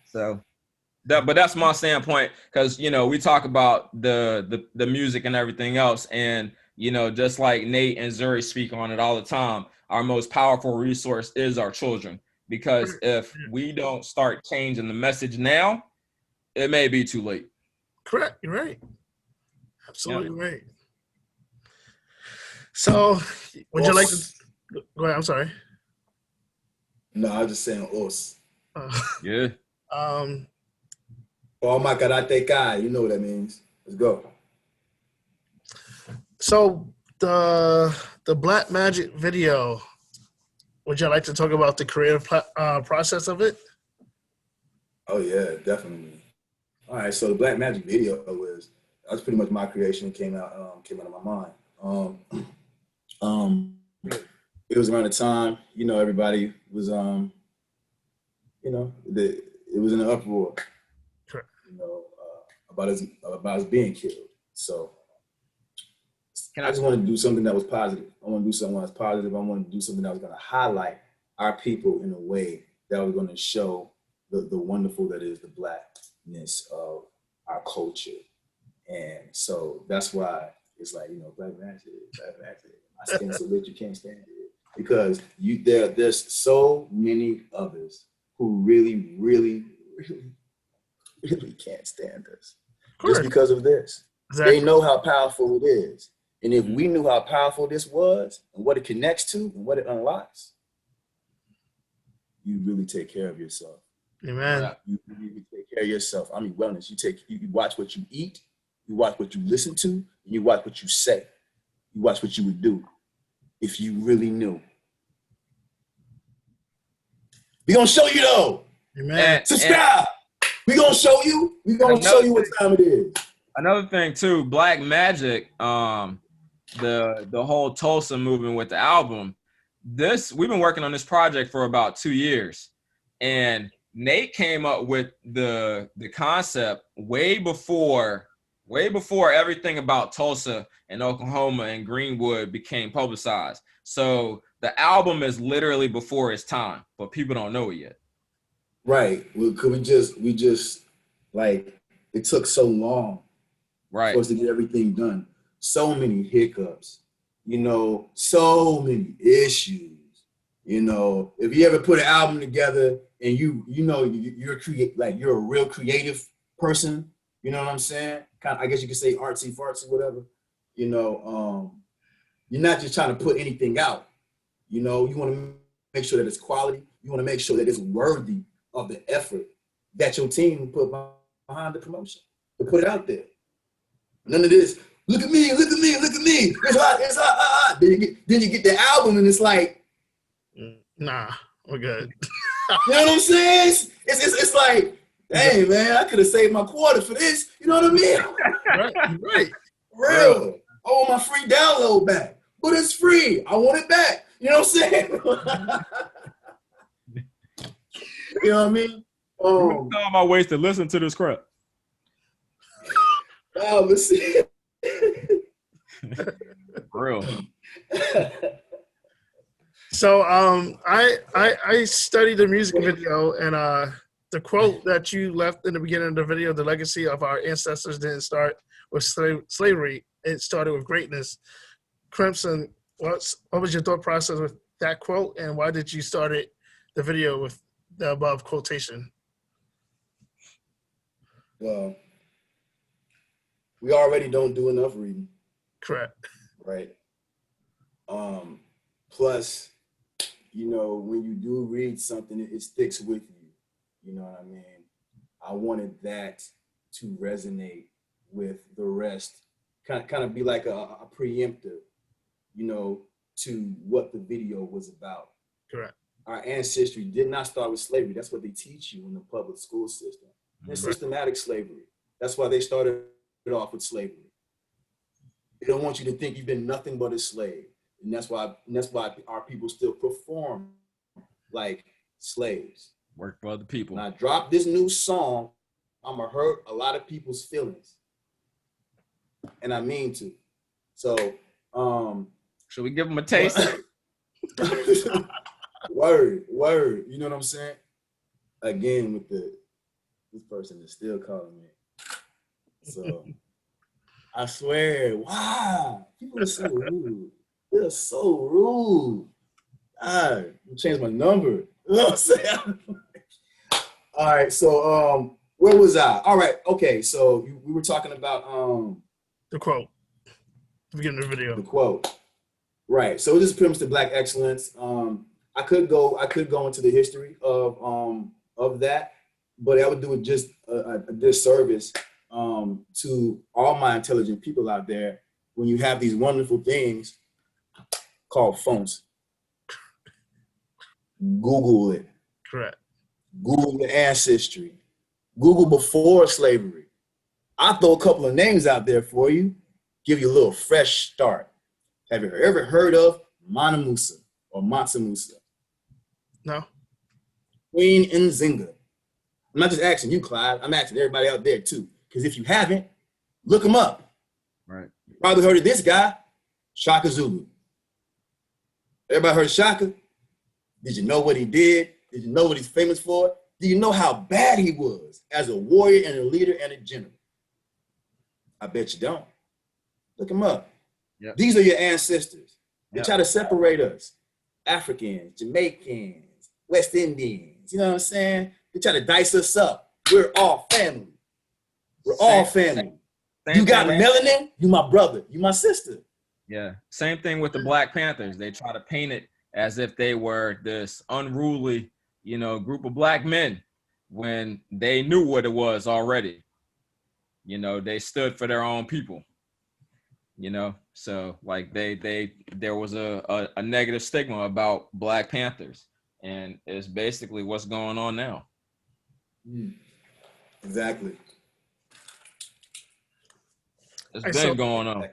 Speaker 1: So but that's my standpoint, because we talk about the music and everything else, and just like Nate and Zuri speak on it all the time, our most powerful resource is our children. Because if we don't start changing the message now, it may be too late.
Speaker 2: Correct. You're right. Absolutely right. So, would you like to go ahead? I'm sorry.
Speaker 3: No, I was just saying us.
Speaker 1: Yeah.
Speaker 3: Oh my karate guy, you know what that means. Let's go.
Speaker 2: So the Black Magic video, would you like to talk about the creative process of it?
Speaker 3: Oh yeah, definitely. All right, so the Black Magic video was pretty much my creation. Came out of my mind. It was around the time, everybody was it was in an uproar,
Speaker 2: Sure.
Speaker 3: about us being killed. So I just wanted to do something that was positive. I want to do something that was positive. I want to do something that was going to highlight our people in a way that was going to show the wonderful that is the Blackness of our culture. And so that's why it's like, Black Magic. My skin so lit you can't stand it. Because there's so many others who really, really, really, really can't stand us. Just because of this. Exactly. They know how powerful it is. And if we knew how powerful this was and what it connects to and what it unlocks, you really take care of yourself.
Speaker 2: Amen.
Speaker 3: You really take care of yourself. I mean, wellness. You watch what you eat, you watch what you listen to, and you watch what you say. You watch what you would do if you really knew. We gonna show you though.
Speaker 2: Amen.
Speaker 3: Subscribe. We gonna show you. We gonna show you what time it is.
Speaker 1: Another thing too, Black Magic, the whole Tulsa movement with the album. We've been working on this project for about 2 years, and Nate came up with the concept way before everything about Tulsa and Oklahoma and Greenwood became publicized. So the album is literally before its time, but people don't know it yet.
Speaker 3: Right. Well, could we just like, it took so long,
Speaker 1: right,
Speaker 3: for us to get everything done. So many hiccups, so many issues. If you ever put an album together and you're a real creative person, you know what I'm saying? Kind of, I guess you could say artsy fartsy, whatever. You're not just trying to put anything out. You want to make sure that it's quality. You want to make sure that it's worthy of the effort that your team put behind the promotion to put it out there. None of this. Look at me. It's hot. Then you get the album and it's like,
Speaker 2: nah, we're good.
Speaker 3: You know what I'm saying? It's like, hey man, I could have saved my quarter for this. You know what I mean? Right. Real. I want my free download back, but it's free. I want it back. You know what I'm saying? You know what I mean?
Speaker 1: Time I waste to listen to this crap.
Speaker 3: Oh, let's see.
Speaker 1: Real.
Speaker 2: So I studied the music video, and the quote that you left in the beginning of the video, the legacy of our ancestors didn't start with slavery, it started with greatness. Cremson, what was your thought process with that quote, and why did you start the video with the above quotation?
Speaker 3: Well, we already don't do enough reading.
Speaker 2: Correct.
Speaker 3: Right. Plus, you know, when you do read something, it sticks with you. You know what I mean? I wanted that to resonate with the rest, kind of be like a preemptive, you know, to what the video was about.
Speaker 2: Correct.
Speaker 3: Our ancestry did not start with slavery. That's what they teach you in the public school system. It's systematic slavery. That's why they started off with slavery. They don't want you to think you've been nothing but a slave. And that's why our people still perform like slaves.
Speaker 1: Work for other people.
Speaker 3: When I drop this new song, I'm gonna hurt a lot of people's feelings. And I mean to. So,
Speaker 1: should we give them a taste?
Speaker 3: Word. You know what I'm saying? Again, with this person is still calling me. So, I swear, wow, people are so rude. They're so rude. God, you changed my number. You know what I'm saying? All right, so where was I? All right, okay, so we were talking about
Speaker 2: the quote. The beginning of the video.
Speaker 3: The quote. Right. So this is pretty much the Black excellence. I could go into the history of that, but I would do it just a disservice to all my intelligent people out there when you have these wonderful things called phones. Google it.
Speaker 2: Correct.
Speaker 3: Google your ancestry. Google before slavery. I'll throw a couple of names out there for you, give you a little fresh start. Have you ever heard of Mana Musa or Mansa Musa?
Speaker 2: No.
Speaker 3: Queen Nzinga. I'm not just asking you, Clyde. I'm asking everybody out there too. Because if you haven't, look him up.
Speaker 1: Right.
Speaker 3: You probably heard of this guy, Shaka Zulu. Everybody heard of Shaka? Did you know what he did? Did you know what he's famous for? Do you know how bad he was as a warrior and a leader and a general? I bet you don't. Look him up. Yep. These are your ancestors. They try to separate us. Africans, Jamaicans, West Indians, you know what I'm saying? They try to dice us up. We're all family. We're all family. You got melanin, you my brother, you my sister.
Speaker 1: Yeah, same thing with the Black Panthers. They try to paint it as if they were this unruly, group of black men when they knew what it was already. They stood for their own people. So like there was a negative stigma about Black Panthers, and it's basically what's going on now.
Speaker 3: Exactly.
Speaker 1: It's been going on.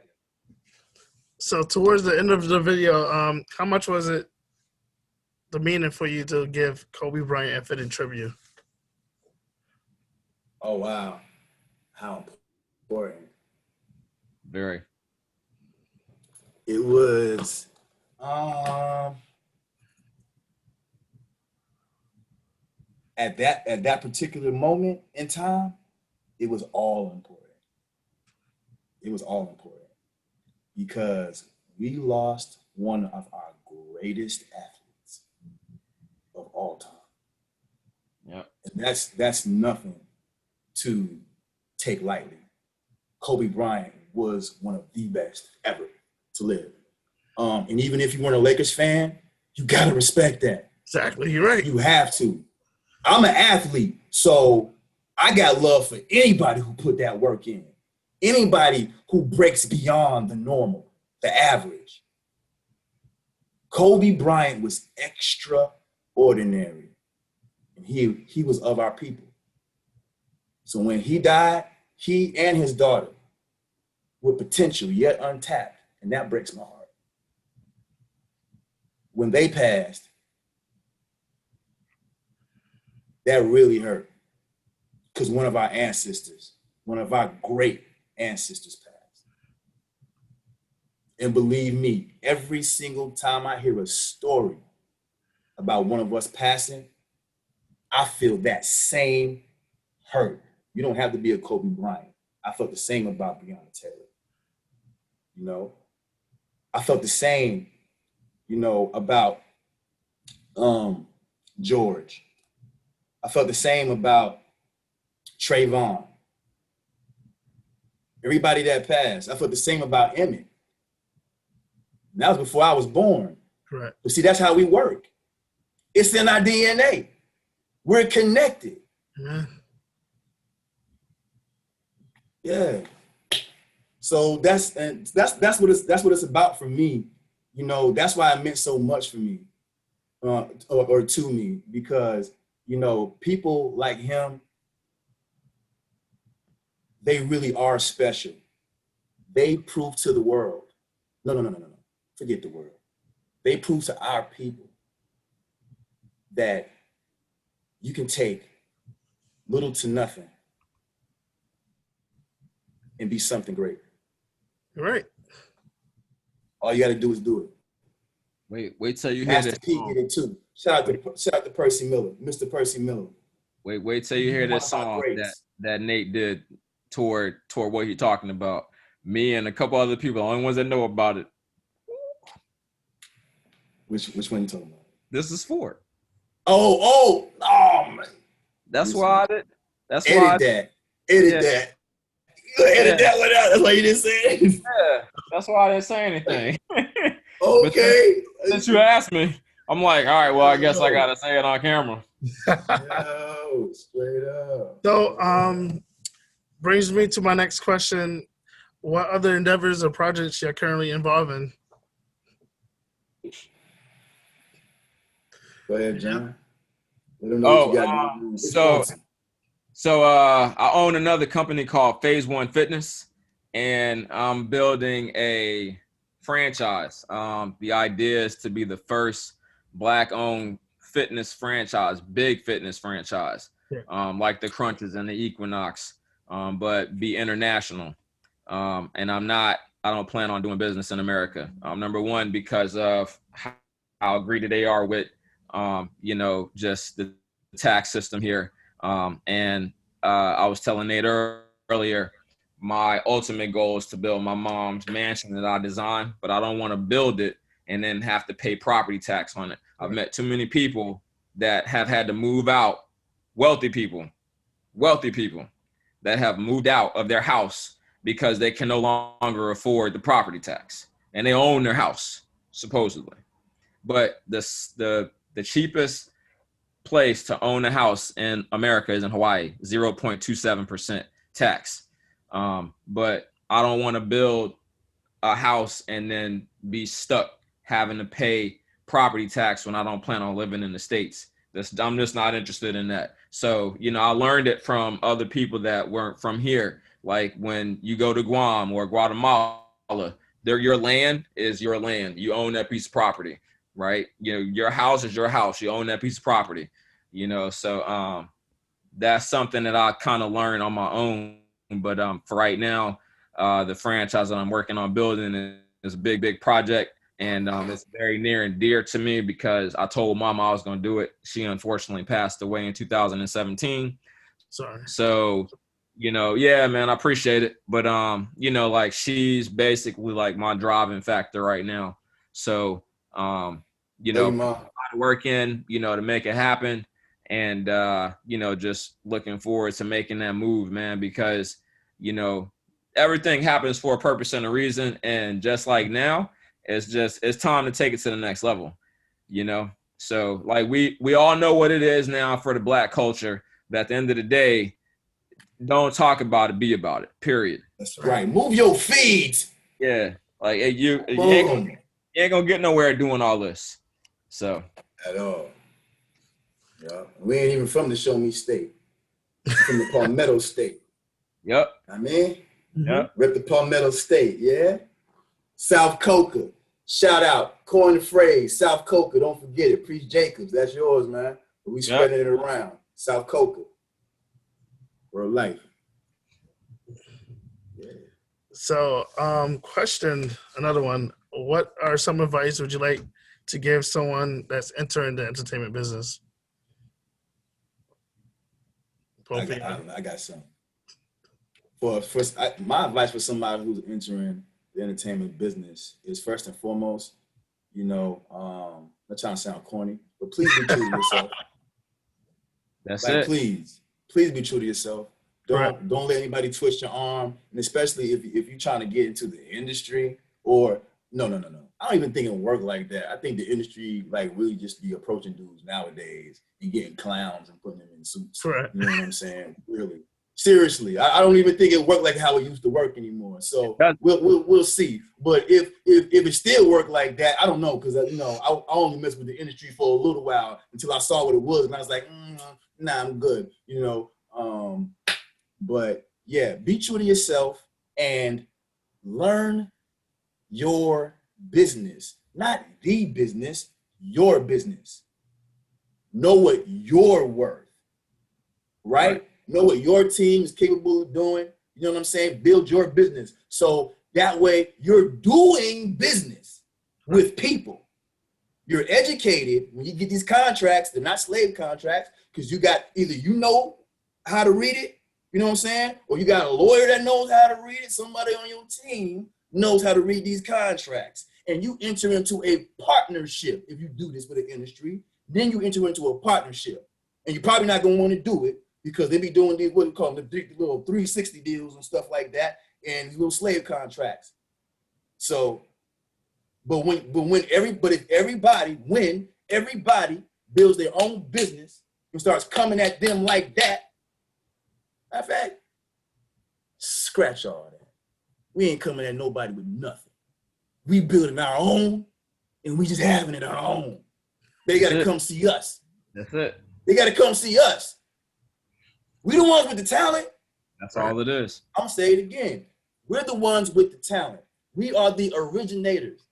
Speaker 2: So towards the end of the video, how much was it the meaning for you to give Kobe Bryant a fitting tribute?
Speaker 3: Oh wow, how important!
Speaker 1: Very.
Speaker 3: It was at that particular moment in time, it was all important. It was all important because we lost one of our greatest athletes of all time.
Speaker 1: Yeah,
Speaker 3: and that's nothing to take lightly. Kobe Bryant was one of the best ever to live. And even if you weren't a Lakers fan, you gotta respect that.
Speaker 2: Exactly, you're right.
Speaker 3: You have to. I'm an athlete, so I got love for anybody who put that work in. Anybody who breaks beyond the normal, the average. Kobe Bryant was extraordinary. And he was of our people. So when he died, he and his daughter with potential yet untapped, and that breaks my heart. When they passed, that really hurt because one of our ancestors, one of our great ancestors passed. And believe me, every single time I hear a story about one of us passing, I feel that same hurt. You don't have to be a Kobe Bryant. I felt the same about Breonna Taylor. You know, I felt the same, you know, about George. I felt the same about Trayvon. Everybody that passed. I felt the same about Emmett. And that was before I was born.
Speaker 2: Right.
Speaker 3: But see, that's how we work. It's in our DNA. We're connected. Yeah. So that's what it's about for me. You know, that's why it meant so much for me, or to me, because, you know, people like him, they really are special. They prove to the world. No. Forget the world. They prove to our people that you can take little to nothing and be something great.
Speaker 2: Right.
Speaker 3: All you got to do is do it.
Speaker 1: Wait till you hear this.
Speaker 3: Master P did it too. Shout out to Percy Miller, Mr. Percy Miller.
Speaker 1: Wait till you hear this song that Nate did toward what you're talking about. Me and a couple other people, the only ones that know about it.
Speaker 3: Which one you talking about?
Speaker 1: This is Ford.
Speaker 3: Oh man.
Speaker 1: That's why I did. That's
Speaker 3: edit
Speaker 1: why I
Speaker 3: that. Edit that. You edit that one out. That's why you didn't say it.
Speaker 1: Yeah, that's why I didn't say anything.
Speaker 3: Okay.
Speaker 1: Since you asked me, I'm like, all right, well, I guess I gotta say it on camera.
Speaker 3: Yo, straight up.
Speaker 2: So, brings me to my next question. What other endeavors or projects you're currently involved in?
Speaker 3: Go ahead, John. Let them know what you got.
Speaker 1: So I own another company called Phase One Fitness, and I'm building a franchise. The idea is to be the first Black-owned fitness franchise, big fitness franchise, like the Crunches and the Equinox, but be international. And I don't plan on doing business in America. Number one, because of how greedy they are with, just the tax system here. And I was telling Nate earlier, my ultimate goal is to build my mom's mansion that I designed, but I don't want to build it and then have to pay property tax on it. I've met too many people that have had to move out, wealthy people that have moved out of their house because they can no longer afford the property tax, and they own their house supposedly. But the cheapest place to own a house in America is in Hawaii, 0.27% tax. But I don't want to build a house and then be stuck having to pay property tax when I don't plan on living in the States. I'm just not interested in that. So, I learned it from other people that weren't from here. Like when you go to Guam or Guatemala, your land is your land. You own that piece of property, right? Your house is your house. You own that piece of property, so that's something that I kind of learned on my own. But for right now, the franchise that I'm working on building is a big project. And it's very near and dear to me because I told Mama I was going to do it. She unfortunately passed away in 2017.
Speaker 2: Sorry.
Speaker 1: So, yeah, man, I appreciate it. But, like she's basically like my driving factor right now. So, work in, to make it happen. And, just looking forward to making that move, man, because, everything happens for a purpose and a reason. And just like now, it's time to take it to the next level, So like we all know what it is now for the Black culture, but at the end of the day, don't talk about it, be about it, period.
Speaker 3: That's right. Move your feet.
Speaker 1: Yeah. Like you ain't gonna get nowhere doing all this. So.
Speaker 3: At all. Yeah. We ain't even from the Show Me State. We're from the Palmetto State.
Speaker 1: Yep.
Speaker 3: Yep. Rep the Palmetto State, yeah? South Coca. Shout out. Coin the phrase. South Coca. Don't forget it. Priest Jacobs. That's yours, man. But we spreading it around. South Coca. World life. Yeah.
Speaker 2: So, question, another one. What are some advice would you like to give someone that's entering the entertainment business?
Speaker 3: I got some. My advice for somebody who's entering the entertainment business is, first and foremost, I'm not trying to sound corny, but please be true to yourself.
Speaker 1: That's
Speaker 3: like,
Speaker 1: it.
Speaker 3: Please be true to yourself. Don't let anybody twist your arm, and especially if you're trying to get into the industry, or no. I don't even think it'll work like that. I think the industry really just be approaching dudes nowadays and getting clowns and putting them in suits.
Speaker 2: Correct.
Speaker 3: You know what I'm saying? Really. Seriously, I don't even think it worked like how it used to work anymore. So we'll see. But if it still worked like that, I don't know, because I only messed with the industry for a little while until I saw what it was, and I was like, nah, I'm good. But yeah, be true to yourself and learn your business, not the business, your business. Know what you're worth, right? Know what your team is capable of doing. You know what I'm saying? Build your business. So that way you're doing business with people. You're educated. When you get these contracts, they're not slave contracts, because you got either how to read it, you know what I'm saying? Or you got a lawyer that knows how to read it. Somebody on your team knows how to read these contracts. And you enter into a partnership. If you do this with an industry, then you enter into a partnership. And you're probably not going to want to do it, because they be doing these, what do you call them, the little 360 deals and stuff like that, and little slave contracts. So, if everybody builds their own business and starts coming at them like that, in fact, scratch all that. We ain't coming at nobody with nothing. We building our own, and we just having it our own. They got to come see us.
Speaker 1: That's it.
Speaker 3: They got to come see us. We the ones with the talent.
Speaker 1: That's all it is.
Speaker 3: I'm going to say it again. We're the ones with the talent. We are the originators.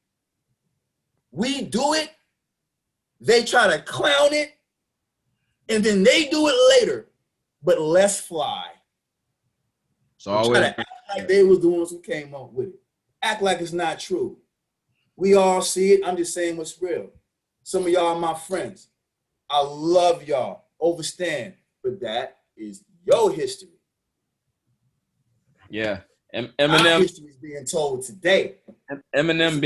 Speaker 3: We do it. They try to clown it. And then they do it later. But let's fly.
Speaker 1: So always
Speaker 3: try to act like they was the ones who came up with it. Act like it's not true. We all see it. I'm just saying what's real. Some of y'all are my friends. I love y'all. Overstand. But that is your history.
Speaker 1: Yeah.
Speaker 3: Our
Speaker 1: Eminem
Speaker 3: history is being told today.
Speaker 1: Eminem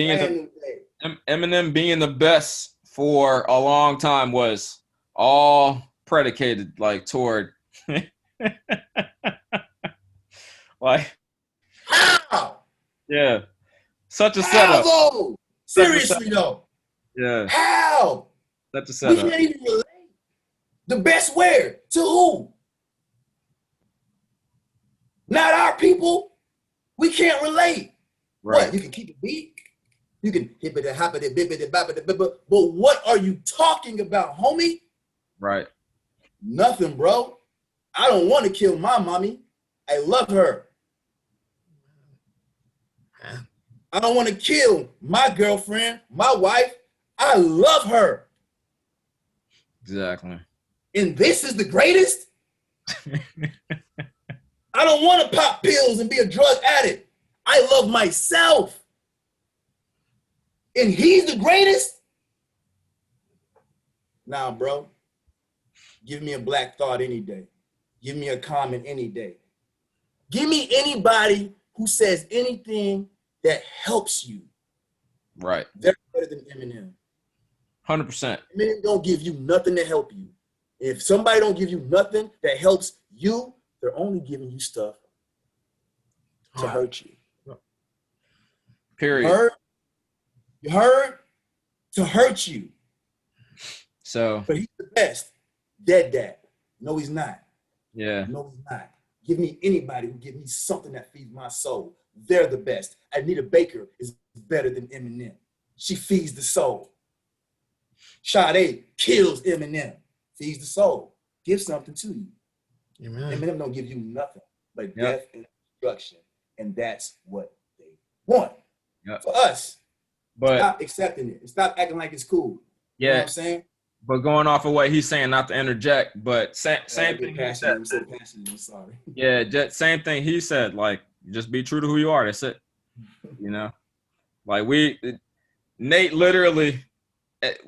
Speaker 1: being the best for a long time was all predicated toward
Speaker 3: how?
Speaker 1: Yeah. Such a setup.
Speaker 3: Though? Seriously though.
Speaker 1: Yeah.
Speaker 3: How?
Speaker 1: Such a setup.
Speaker 3: We can't even relate. The best where? To who? Not our people. We can't relate.
Speaker 1: Right.
Speaker 3: What? You can keep a beat. You can hippity hoppity bippity boppity bip. But what are you talking about, homie?
Speaker 1: Right.
Speaker 3: Nothing, bro. I don't want to kill my mommy. I love her. I don't want to kill my girlfriend, my wife. I love her.
Speaker 1: Exactly.
Speaker 3: And this is the greatest? I don't want to pop pills and be a drug addict. I love myself. And he's the greatest? Nah, bro. Give me a Black Thought any day. Give me a Common any day. Give me anybody who says anything that helps you.
Speaker 1: Right.
Speaker 3: They're better than Eminem.
Speaker 1: 100%.
Speaker 3: Eminem don't give you nothing to help you. If somebody don't give you nothing that helps you, they're only giving you stuff to hurt you.
Speaker 1: Period.
Speaker 3: You heard? To hurt you.
Speaker 1: So.
Speaker 3: But he's the best. Dead. No, he's not.
Speaker 1: Yeah.
Speaker 3: No, he's not. Give me anybody who give me something that feeds my soul. They're the best. Anita Baker is better than Eminem. She feeds the soul. Sade kills Eminem. Feeds the soul. Give something to you.
Speaker 2: Amen.
Speaker 3: Eminem don't give you nothing but death and destruction. And that's what they want. For us.
Speaker 1: But
Speaker 3: stop accepting it. Stop acting like it's cool.
Speaker 1: Yeah.
Speaker 3: You know what I'm saying?
Speaker 1: But going off of what he's saying, not to interject, but same thing he said.
Speaker 3: I'm so passionate. I'm sorry.
Speaker 1: Yeah, same thing he said. Just be true to who you are. That's it. Nate literally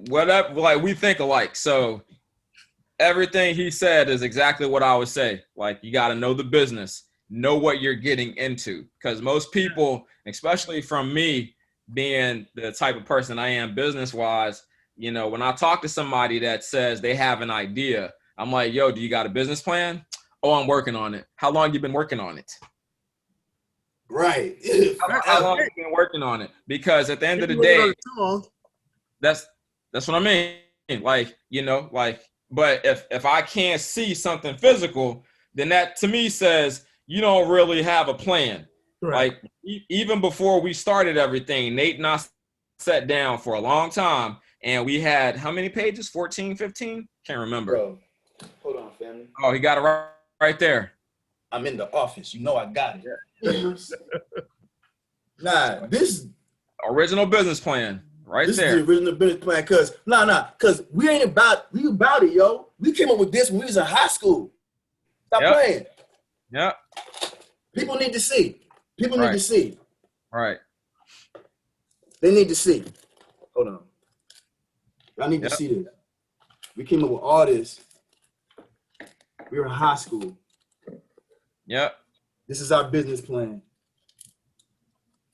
Speaker 1: whatever, like we think alike. So everything he said is exactly what I would say. Like, you got to know the business, know what you're getting into. Because most people, especially from me being the type of person I am business-wise, you know, when I talk to somebody that says they have an idea, I'm like, yo, do you got a business plan? Oh, I'm working on it. How long you been working on it?
Speaker 3: Right.
Speaker 1: How long you been working on it? Because at the end of the day, that's what I mean. Like, you know, like, but if I can't see something physical, then that to me says you don't really have a plan. Right. Like even before we started everything, Nate and I sat down for a long time and we had how many pages? 14, 15? Can't remember.
Speaker 3: Bro, hold on, family.
Speaker 1: Oh, he got it right there.
Speaker 3: I'm in the office. You know I got it. Nah, this
Speaker 1: original business plan. Right
Speaker 3: this
Speaker 1: there.
Speaker 3: This is the original business plan, cause we about it, yo. We came up with this when we was in high school. Stop playing.
Speaker 1: Yeah.
Speaker 3: People need to see. People need to see.
Speaker 1: Right.
Speaker 3: They need to see. Hold on. Y'all need to see this. We came up with all this. We were in high school.
Speaker 1: Yep.
Speaker 3: This is our business plan.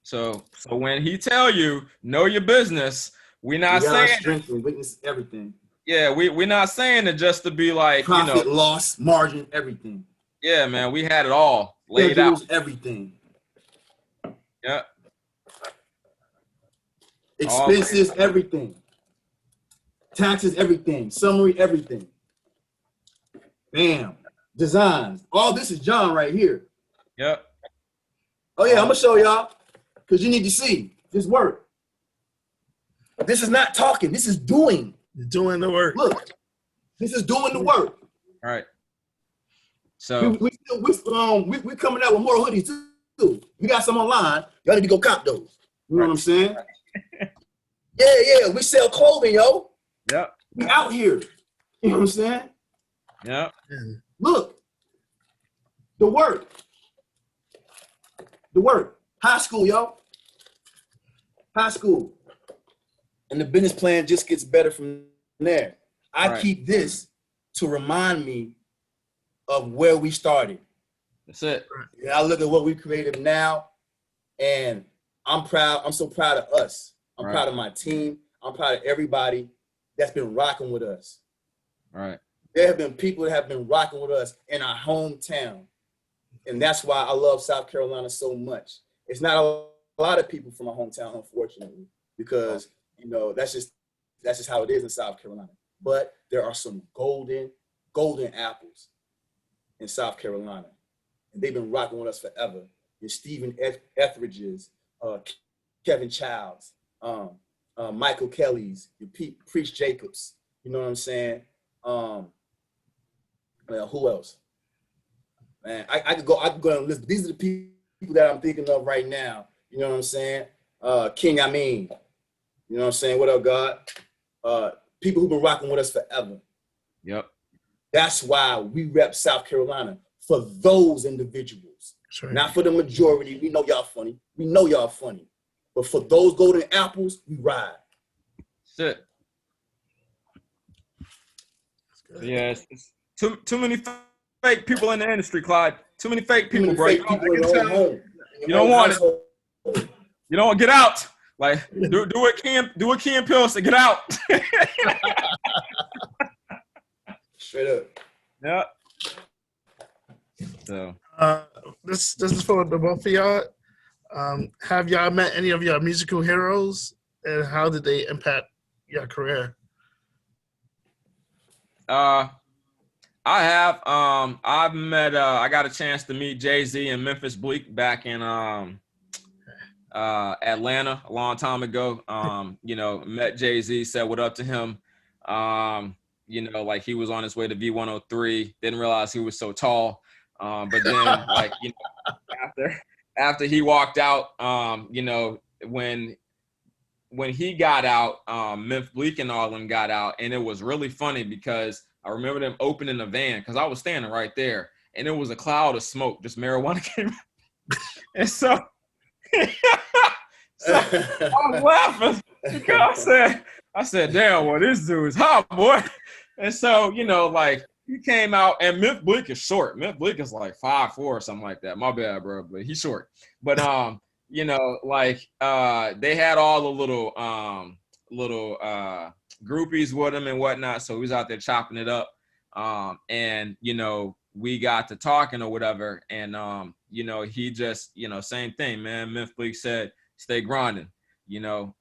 Speaker 1: So when he tell you know your business, we're not saying
Speaker 3: strength and weakness, everything.
Speaker 1: Yeah, we're not saying it just to be like
Speaker 3: profit, loss, margin, everything.
Speaker 1: Yeah, man, we had it all laid out.
Speaker 3: Everything.
Speaker 1: Yeah.
Speaker 3: Expenses, everything. Taxes, everything. Summary, everything. Bam. Designs. All this is John right here.
Speaker 1: Yep.
Speaker 3: Oh yeah, I'm gonna show y'all. Because you need to see this work. This is not talking. This is doing.
Speaker 2: You're doing the work.
Speaker 3: Look, this is doing the work.
Speaker 1: All right. So
Speaker 3: we coming out with more hoodies too. We got some online. Y'all need to go cop those. You know what I'm saying? Yeah. We sell clothing, yo.
Speaker 1: Yep.
Speaker 3: We out here. You know what I'm saying?
Speaker 1: Yep.
Speaker 3: Look, the work. The work. High school, yo. High school. And the business plan just gets better from there. I keep this to remind me of where we started.
Speaker 1: That's it.
Speaker 3: And I look at what we created now, and I'm proud. I'm so proud of us. I'm proud of my team. I'm proud of everybody that's been rocking with us.
Speaker 1: Right.
Speaker 3: There have been people that have been rocking with us in our hometown. And that's why I love South Carolina so much. It's not a lot of people from my hometown, unfortunately, because that's just how it is in South Carolina. But there are some golden apples in South Carolina, and they've been rocking with us forever. Your Stephen Etheridge's, Kevin Childs, Michael Kelly's, your Preach Jacobs. You know what I'm saying? Who else? Man, I could go and list. These are the people that I'm thinking of right now. You know what I'm saying? King Amin. You know what I'm saying? What up, God? People who've been rocking with us forever.
Speaker 1: Yep.
Speaker 3: That's why we rep South Carolina, for those individuals. Right. Not for the majority. We know y'all funny. But for those golden apples, we ride.
Speaker 1: That's it. Yeah, it's too many fake people in the industry, Clyde. Too many fake people, bro. You don't want it. You don't want to get out. Like do what Ken Pills to get out.
Speaker 3: Straight up.
Speaker 1: Yeah. So
Speaker 2: this is for the both of y'all. Have y'all met any of your musical heroes, and how did they impact your career?
Speaker 1: I have. I've met. I got a chance to meet Jay-Z and Memphis Bleak back in Atlanta a long time ago. Met Jay-Z, said what up to him. Like he was on his way to V103. Didn't realize he was so tall. But then, after he walked out, when he got out, Memphis Bleak and all them got out, and it was really funny because I remember them opening the van because I was standing right there, and it was a cloud of smoke. Just marijuana came out. And so I was laughing because I said, damn, well, this dude is hot, boy. And so, you know, like, he came out, and Myth Bleak is short. Myth Bleak is like 5'4" or something like that. My bad, bro, but he's short. But you know, like they had all the little groupies with him and whatnot. So he was out there chopping it up. And you know, we got to talking or whatever. And you know, he just, you know, same thing, man. Myth Bleak said, stay grinding. You know,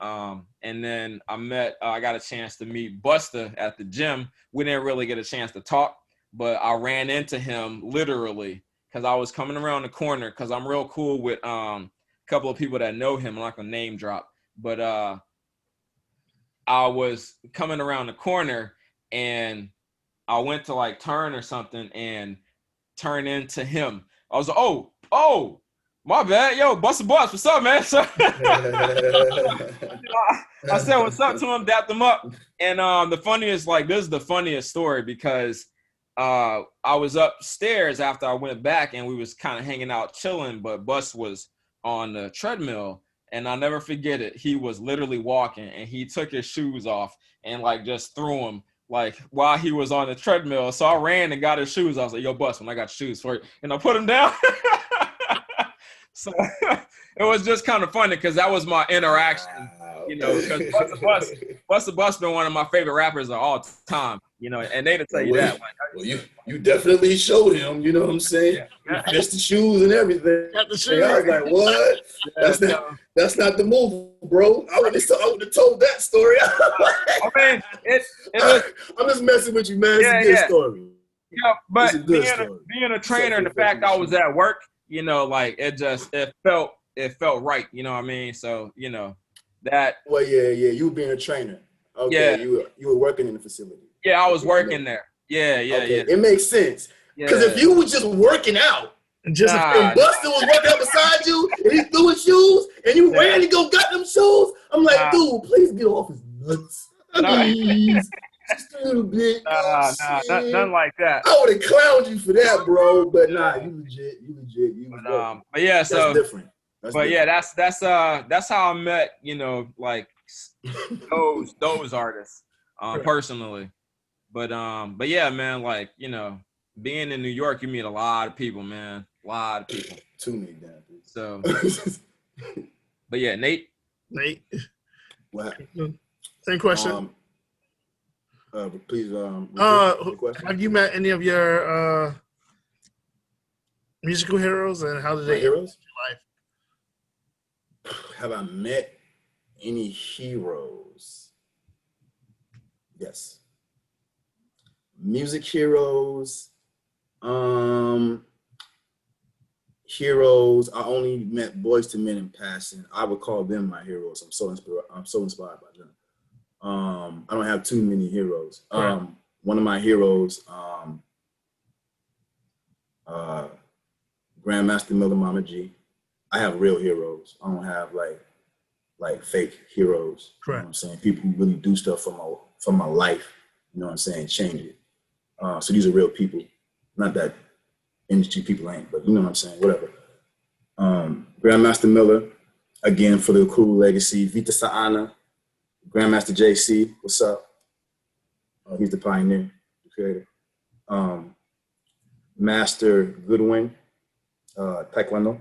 Speaker 1: and then I got a chance to meet Buster at the gym. We didn't really get a chance to talk, but I ran into him literally because I was coming around the corner because I'm real cool with a couple of people that know him. I'm not gonna name drop, but I was coming around the corner and I went to like turn or something and turn into him. I was like, oh. My bad. Yo, Buster Boss, what's up, man? So, I said what's up to him, dapped him up. And the funniest, like, this is the funniest story because I was upstairs after I went back and we was kind of hanging out, chilling, but Bus was on the treadmill. And I'll never forget it. He was literally walking and he took his shoes off and like just threw them like while he was on the treadmill. So I ran and got his shoes. I was like, yo, Bus, when I got shoes for you. And I put him down. So it was just kind of funny because that was my interaction, you know, because Busta Bus been one of my favorite rappers of all time, you know, and they'd tell you that. Like,
Speaker 3: well, you definitely showed him, you know what I'm saying?
Speaker 1: Yeah.
Speaker 3: You fixed the shoes and everything.
Speaker 2: Got the shoes.
Speaker 3: I was like, what?
Speaker 1: Yeah,
Speaker 3: That's not the move, bro. I would have told that story.
Speaker 1: I mean, it was,
Speaker 3: I'm just messing with you, man. It's a good story.
Speaker 1: Yeah, but
Speaker 3: being
Speaker 1: a trainer and the fact I was at work, you know, like it felt right, you know what I mean? So, you know, that.
Speaker 3: Well, yeah, you were being a trainer. Okay, yeah. You were working in the facility.
Speaker 1: Yeah, I was working there. Yeah.
Speaker 3: It makes sense. Because
Speaker 1: Yeah.
Speaker 3: if you were just working out,
Speaker 2: And just
Speaker 3: and Buster was working out beside you, and he threw his shoes, and you ran to go get them shoes, I'm like, dude, please get off his nuts. Please. Just a little bit.
Speaker 1: Nothing like that.
Speaker 3: I would have clowned you for that, bro. But nah, you legit.
Speaker 1: But yeah, so
Speaker 3: that's different.
Speaker 1: Yeah, that's how I met, you know, like those artists personally. But yeah, man, like, you know, being in New York, you meet a lot of people, man. A lot of people.
Speaker 3: Too many damn people.
Speaker 1: So but yeah, Nate.
Speaker 3: What?
Speaker 2: Same question.
Speaker 3: Please.
Speaker 2: Have you met any of your musical heroes, and how did they
Speaker 3: heroes?
Speaker 2: Your life?
Speaker 3: Have I met any heroes? Yes. Music heroes. Heroes. I only met Boys to Men in passing. I would call them my heroes. I'm so inspired by them. I don't have too many heroes.
Speaker 2: Right.
Speaker 3: One of my heroes, Grandmaster Miller Mama G. I have real heroes. I don't have like fake heroes.
Speaker 2: Correct.
Speaker 3: You know what I'm saying? People who really do stuff for my life. You know what I'm saying? Change it. So these are real people. Not that industry people ain't, but you know what I'm saying? Whatever. Grandmaster Miller, again, for the cool legacy. Vita Saana, Grandmaster JC, what's up? He's the pioneer, the creator. Master Goodwin, Taekwondo.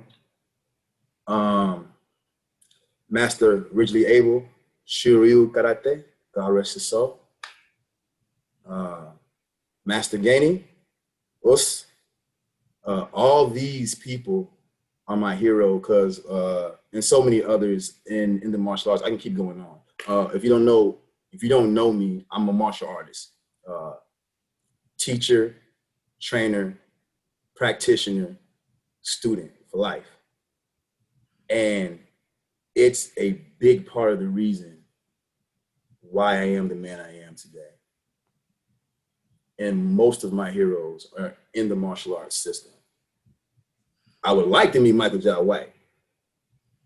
Speaker 3: Master Ridgely Abel, Shuryu Karate, God rest his soul. Master Gainey, Us. All these people are my hero because, and so many others in the martial arts. I can keep going on. If you don't know me, I'm a martial artist, teacher, trainer, practitioner, student for life. And it's a big part of the reason why I am the man I am today. And most of my heroes are in the martial arts system. I would like to meet Michael Jai White.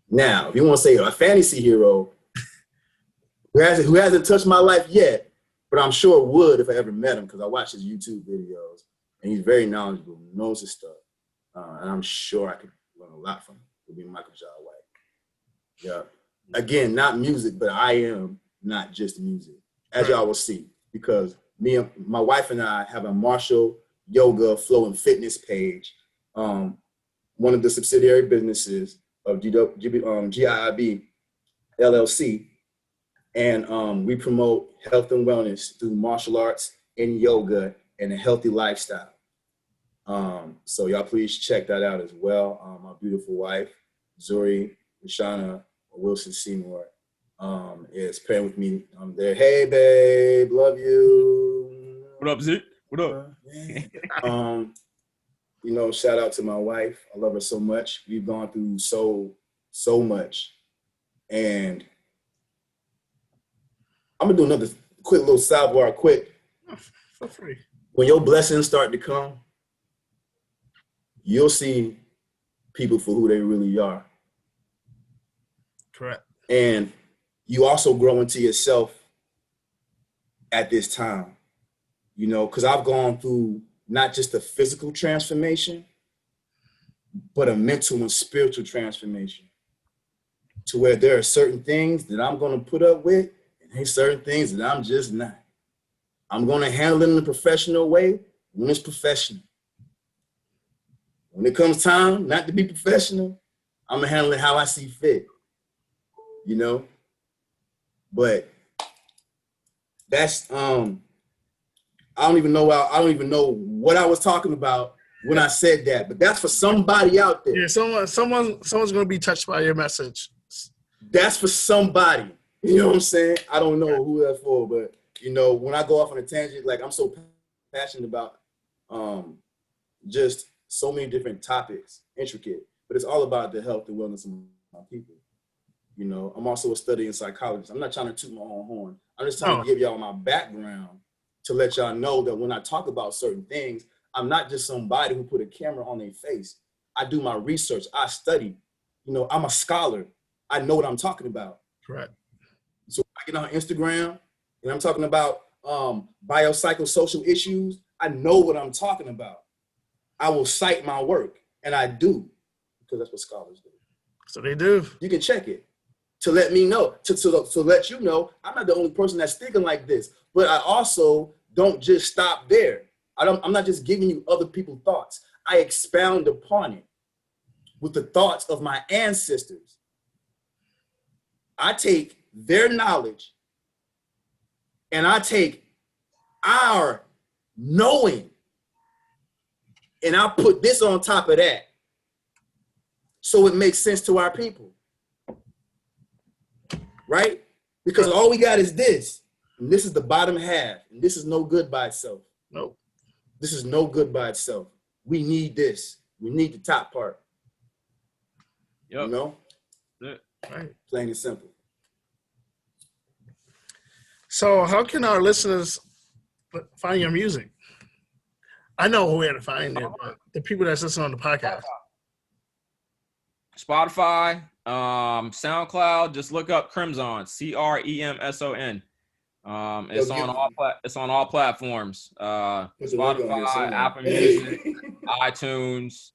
Speaker 3: Now, if you want to say a fantasy hero who hasn't touched my life yet, but I'm sure would if I ever met him because I watch his YouTube videos and he's very knowledgeable, knows his stuff. And I'm sure I could learn a lot from him. It would be Michael Jai White. Yeah. Again, not music, but I am not just music, as y'all will see, because me and my wife and I have a martial yoga flow and fitness page, one of the subsidiary businesses of GIIB LLC, and we promote health and wellness through martial arts and yoga and a healthy lifestyle. So y'all please check that out as well. My beautiful wife, Zuri Rashana Wilson Seymour, is playing with me. I'm there. Hey, babe, love you.
Speaker 1: What up, Zeke? What up?
Speaker 3: You know, shout out to my wife. I love her so much. We've gone through so much. And I'm gonna do another quick little sidebar quick.
Speaker 2: For free.
Speaker 3: When your blessings start to come, you'll see people for who they really are.
Speaker 2: Correct.
Speaker 3: And you also grow into yourself at this time, you know, because I've gone through not just a physical transformation, but a mental and spiritual transformation, to where there are certain things that I'm going to put up with, and there's certain things that I'm just not. I'm going to handle it in a professional way when it's professional. When it comes time not to be professional, I'm going to handle it how I see fit, you know? But that's, I don't even know what I was talking about when I said that, but that's for somebody out there.
Speaker 2: Yeah, someone's going to be touched by your message.
Speaker 3: That's for somebody. You know what I'm saying? I don't know who that's for, but you know, when I go off on a tangent, like I'm so passionate about just so many different topics, intricate, but it's all about the health and wellness of my people. You know, I'm also a studying psychologist. I'm not trying to toot my own horn. I'm just trying to give y'all my background to let y'all know that when I talk about certain things, I'm not just somebody who put a camera on their face. I do my research. I study. You know, I'm a scholar. I know what I'm talking about.
Speaker 2: Correct.
Speaker 3: So I get on Instagram and I'm talking about biopsychosocial issues. I know what I'm talking about. I will cite my work, and I do, because that's what scholars do.
Speaker 2: So they do. You
Speaker 3: can check it to let me know, to let you know I'm not the only person that's thinking like this. But I also don't just stop there. I'm not just giving you other people's thoughts. I expound upon it with the thoughts of my ancestors. I take their knowledge and I take our knowing and I put this on top of that so it makes sense to our people. Right? Because all we got is this. And this is the bottom half. And this is no good by itself.
Speaker 2: Nope.
Speaker 3: This is no good by itself. We need this. We need the top part.
Speaker 1: Yep.
Speaker 3: You know?
Speaker 1: Yeah.
Speaker 2: Right.
Speaker 3: Plain and simple.
Speaker 2: So how can our listeners find your music? I know where to find it, but the people that's listening on the podcast.
Speaker 1: Spotify, SoundCloud, just look up Cremson, Cremson. It's on all platforms. Spotify, Apple Music, iTunes.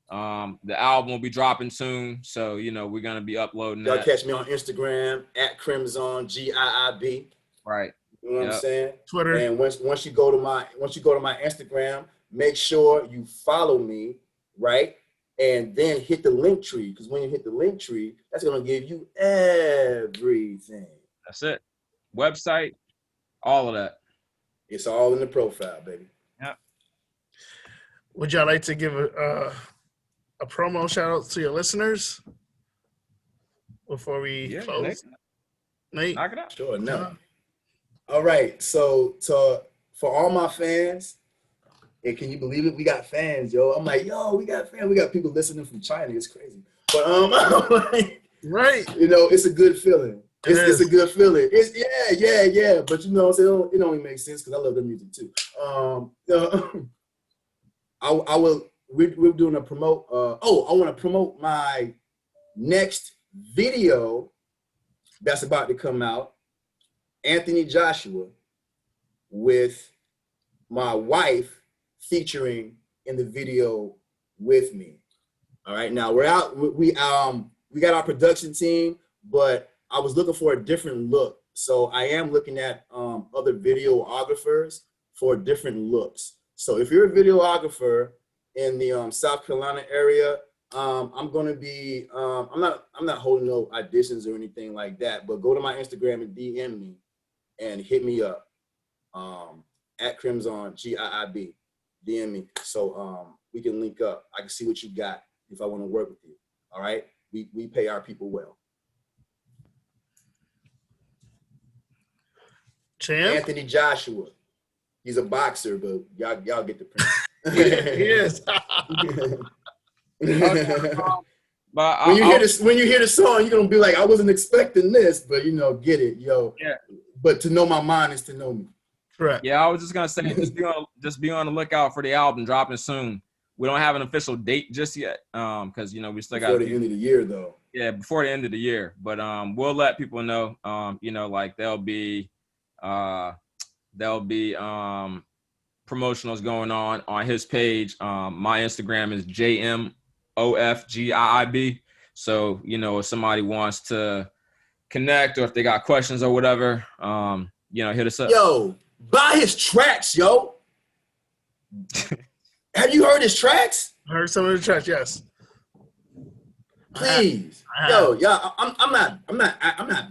Speaker 1: The album will be dropping soon, so you know we're gonna be uploading that.
Speaker 3: Y'all catch me on Instagram at Cremson GIIB.
Speaker 1: Right.
Speaker 3: You know what I'm saying?
Speaker 2: Twitter.
Speaker 3: And once you go to my Instagram, make sure you follow me, right? And then hit the link tree, because when you hit the link tree, that's gonna give you everything.
Speaker 1: That's it. Website, all of that.
Speaker 3: It's all in the profile, baby.
Speaker 1: Yeah.
Speaker 2: Would y'all like to give a promo shout out to your listeners before we close? Nate?
Speaker 1: Knock it out.
Speaker 3: Sure, no. All right, so for all my fans, and can you believe it? We got fans, yo. I'm like, yo, we got fans. We got people listening from China. It's crazy. But
Speaker 2: right.
Speaker 3: You know, it's a good feeling. It's a good feeling. It's yeah. But you know what I'm saying? It only makes sense because I love their music too. We're doing a promote. I want to promote my next video that's about to come out. Anthony Joshua with my wife featuring in the video with me. All right, now we're out. We got our production team, but I was looking for a different look So I am looking at other videographers for different looks. So if you're a videographer in the South Carolina area, I'm gonna be I'm not holding no auditions or anything like that, but go to my Instagram and DM me and hit me up at Cremson GIIB. DM me so we can link up. I can see what you got if I want to work with you. All right, we pay our people well.
Speaker 2: Champ?
Speaker 3: Anthony Joshua, he's a boxer, but y'all get the point.
Speaker 2: He is.
Speaker 1: But
Speaker 3: when you hear the song, you're gonna be like, I wasn't expecting this, but get it, yo.
Speaker 1: Yeah.
Speaker 3: But to know my mind is to know me.
Speaker 2: Correct.
Speaker 1: Yeah, I was just gonna say, just be on the lookout for the album dropping soon. We don't have an official date just yet, because we still got
Speaker 3: before the end of the year, though.
Speaker 1: Yeah, before the end of the year. But we'll let people know. Like there'll be promotionals going on his page. My Instagram is JMOFGIIB. So if somebody wants to connect or if they got questions or whatever, hit us up.
Speaker 3: Yo, buy his tracks, yo. Have you heard his tracks?
Speaker 2: I heard some of the tracks, yes.
Speaker 3: Please, yo, I'm not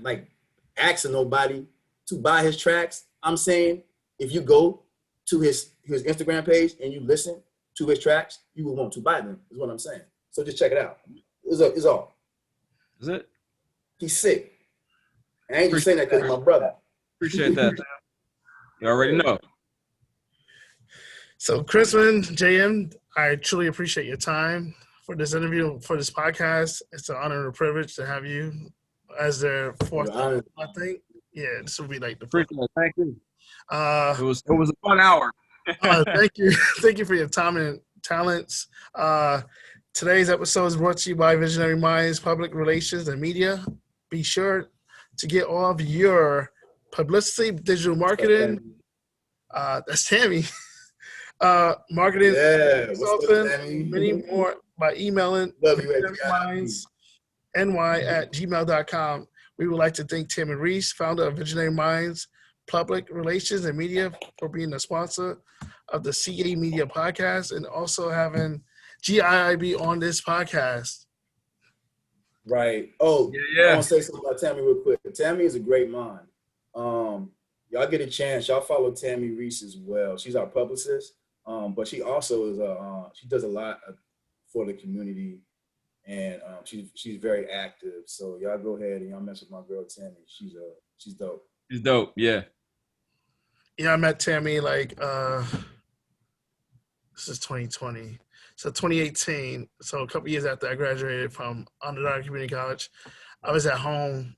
Speaker 3: like asking nobody to buy his tracks. I'm saying if you go to his Instagram page and you listen to his tracks, you will want to buy them. Is what I'm saying. So just check it out. It's all.
Speaker 1: Is it?
Speaker 3: He's sick. I ain't just saying that because he's my brother.
Speaker 1: Appreciate that. You already know.
Speaker 2: So, Cremson, JM, I truly appreciate your time for this interview, for this podcast. It's an honor and a privilege to have you as their fourth, I think. Yeah, this will be like the
Speaker 1: fourth. Thank you.
Speaker 2: It
Speaker 1: was a fun hour.
Speaker 2: Thank you. Thank you for your time and talents. Today's episode is brought to you by Visionary Minds, Public Relations and Media. Be sure to get all of your publicity, digital marketing. That's Tammy. Marketing, consultant, many more by emailing visionarymindsny@gmail.com. We would like to thank Tammy Reese, founder of Visionary Minds, Public Relations and Media, for being a sponsor of the CAMEDIA Podcast and also having GIIB on this podcast.
Speaker 3: Right. Oh,
Speaker 1: yeah.
Speaker 3: I want to say something about Tammy real quick. Tammy is a great mind. Y'all get a chance. Y'all follow Tammy Reese as well. She's our publicist, but she also is she does a lot for the community, and she's very active. So y'all go ahead and y'all mess with my girl Tammy. She's dope.
Speaker 1: She's dope. Yeah.
Speaker 2: Yeah, I met Tammy like this is 2020. So 2018, so a couple years after I graduated from Underdog Community College, I was at home,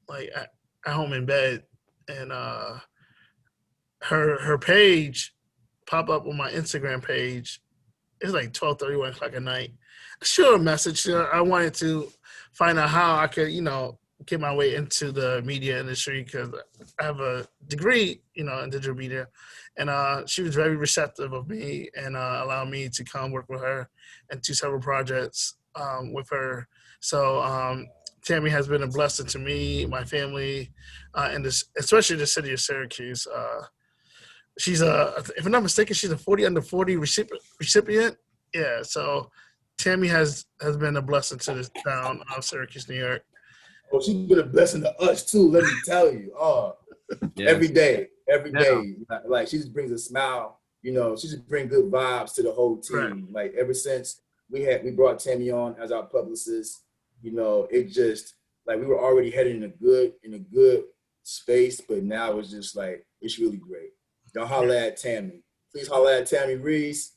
Speaker 2: like at home in bed, and her page pop up on my Instagram page. It's like 12:30, 1 o'clock at night. Sure, a message. I wanted to find out how I could, get my way into the media industry because I have a degree, in digital media. And she was very receptive of me and allowed me to come work with her and do several projects with her. So Tammy has been a blessing to me, my family, and especially the city of Syracuse. She's if I'm not mistaken, she's a 40 under 40 recipient. Yeah, so Tammy has been a blessing to this town of Syracuse, New York.
Speaker 3: Oh, she's been a blessing to us too. Let me tell you. Yeah. Every day. Like she just brings a smile. She just brings good vibes to the whole team. Right. Like ever since we brought Tammy on as our publicist, it just like we were already headed in a good space, but now it's just like it's really great. Y'all holler at Tammy. Please holler at Tammy Reese.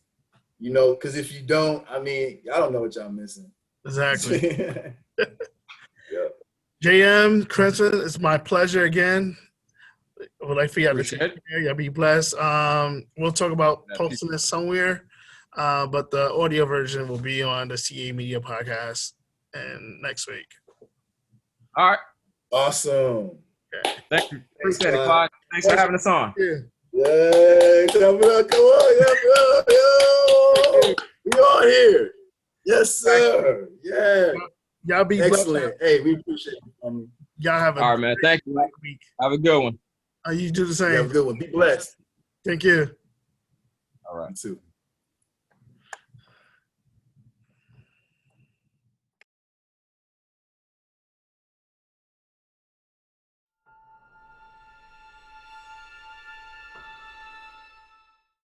Speaker 3: Because if you don't, y'all don't know what y'all missing.
Speaker 2: Exactly.
Speaker 3: Yeah.
Speaker 2: JM, Cremson, it's my pleasure again. I would like for y'all to take care. Y'all be blessed. We'll talk about posting this somewhere, but the audio version will be on the CAMEDIA Podcast and next week.
Speaker 1: All right.
Speaker 3: Awesome.
Speaker 1: Okay. Thank you. Appreciate it, Clyde. Thanks for having us on.
Speaker 3: Yeah, come on, yo. We on here. Yes, sir. Yeah.
Speaker 2: Y'all be
Speaker 3: excellent. Blessed. Hey, we appreciate you.
Speaker 2: Y'all have a
Speaker 1: All right, man. Thank you.
Speaker 2: week.
Speaker 1: Have a good one.
Speaker 2: You do the same.
Speaker 3: You have a good one. Be blessed.
Speaker 2: Thank you.
Speaker 1: All right.
Speaker 3: You too.